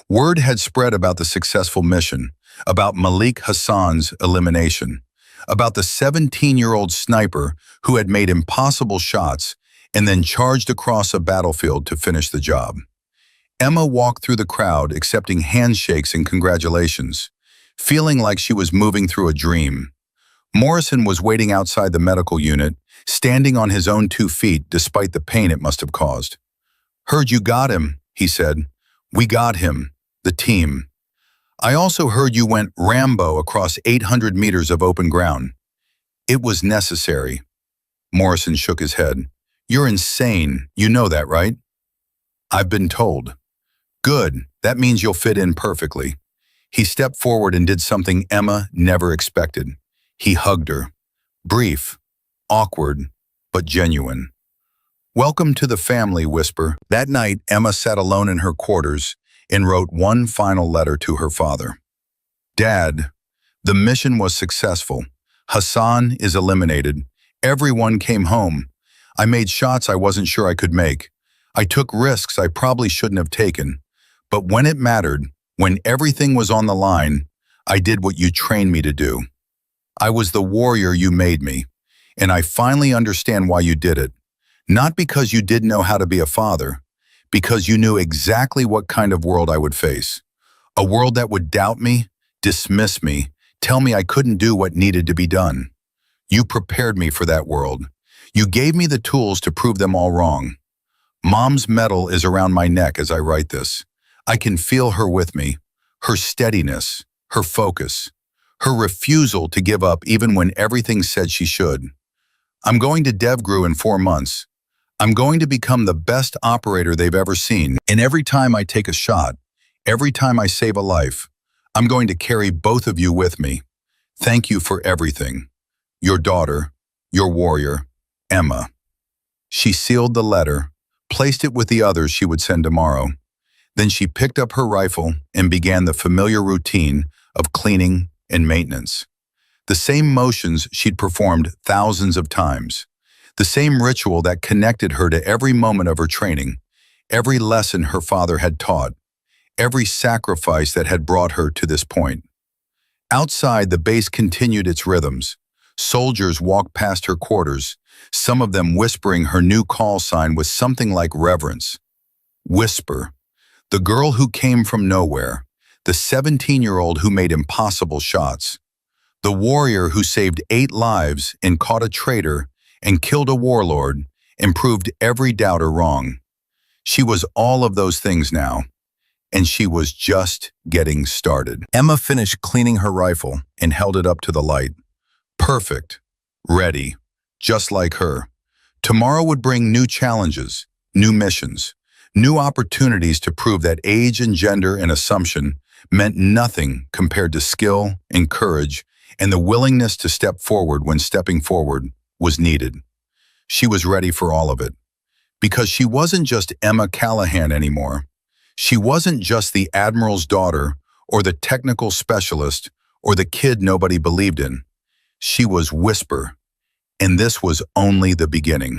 Word had spread about the successful mission, about Malik Hassan's elimination, about the 17-year-old sniper who had made impossible shots and then charged across a battlefield to finish the job. Emma walked through the crowd accepting handshakes and congratulations, feeling like she was moving through a dream. Morrison was waiting outside the medical unit, standing on his own 2 feet despite the pain it must have caused. Heard you got him, he said. We got him, the team. I also heard you went Rambo across 800 meters of open ground. It was necessary. Morrison shook his head. You're insane. You know that, right? I've been told. Good. That means you'll fit in perfectly. He stepped forward and did something Emma never expected. He hugged her. Brief, awkward, but genuine. Welcome to the family, Whisper. That night, Emma sat alone in her quarters and wrote one final letter to her father. Dad, the mission was successful. Hassan is eliminated. Everyone came home. I made shots I wasn't sure I could make. I took risks I probably shouldn't have taken. But when it mattered, when everything was on the line, I did what you trained me to do. I was the warrior you made me, and I finally understand why you did it. Not because you didn't know how to be a father, because you knew exactly what kind of world I would face. A world that would doubt me, dismiss me, tell me I couldn't do what needed to be done. You prepared me for that world. You gave me the tools to prove them all wrong. Mom's medal is around my neck as I write this. I can feel her with me, her steadiness, her focus, her refusal to give up even when everything said she should. I'm going to DevGru in 4 months. I'm going to become the best operator they've ever seen. And every time I take a shot, every time I save a life, I'm going to carry both of you with me. Thank you for everything. Your daughter, your warrior, Emma. She sealed the letter, placed it with the others she would send tomorrow. Then she picked up her rifle and began the familiar routine of cleaning and maintenance. The same motions she'd performed thousands of times. The same ritual that connected her to every moment of her training, every lesson her father had taught, every sacrifice that had brought her to this point. Outside, the base continued its rhythms. Soldiers walked past her quarters, some of them whispering her new call sign with something like reverence. Whisper. The girl who came from nowhere, the 17-year-old who made impossible shots, the warrior who saved 8 lives and caught a traitor and killed a warlord and proved every doubter wrong. She was all of those things now, and she was just getting started. Emma finished cleaning her rifle and held it up to the light. Perfect, ready, just like her. Tomorrow would bring new challenges, new missions, new opportunities to prove that age and gender and assumption meant nothing compared to skill and courage and the willingness to step forward when stepping forward was needed. She was ready for all of it. Because she wasn't just Emma Callahan anymore. She wasn't just the admiral's daughter or the technical specialist or the kid nobody believed in. She was Whisper, and this was only the beginning.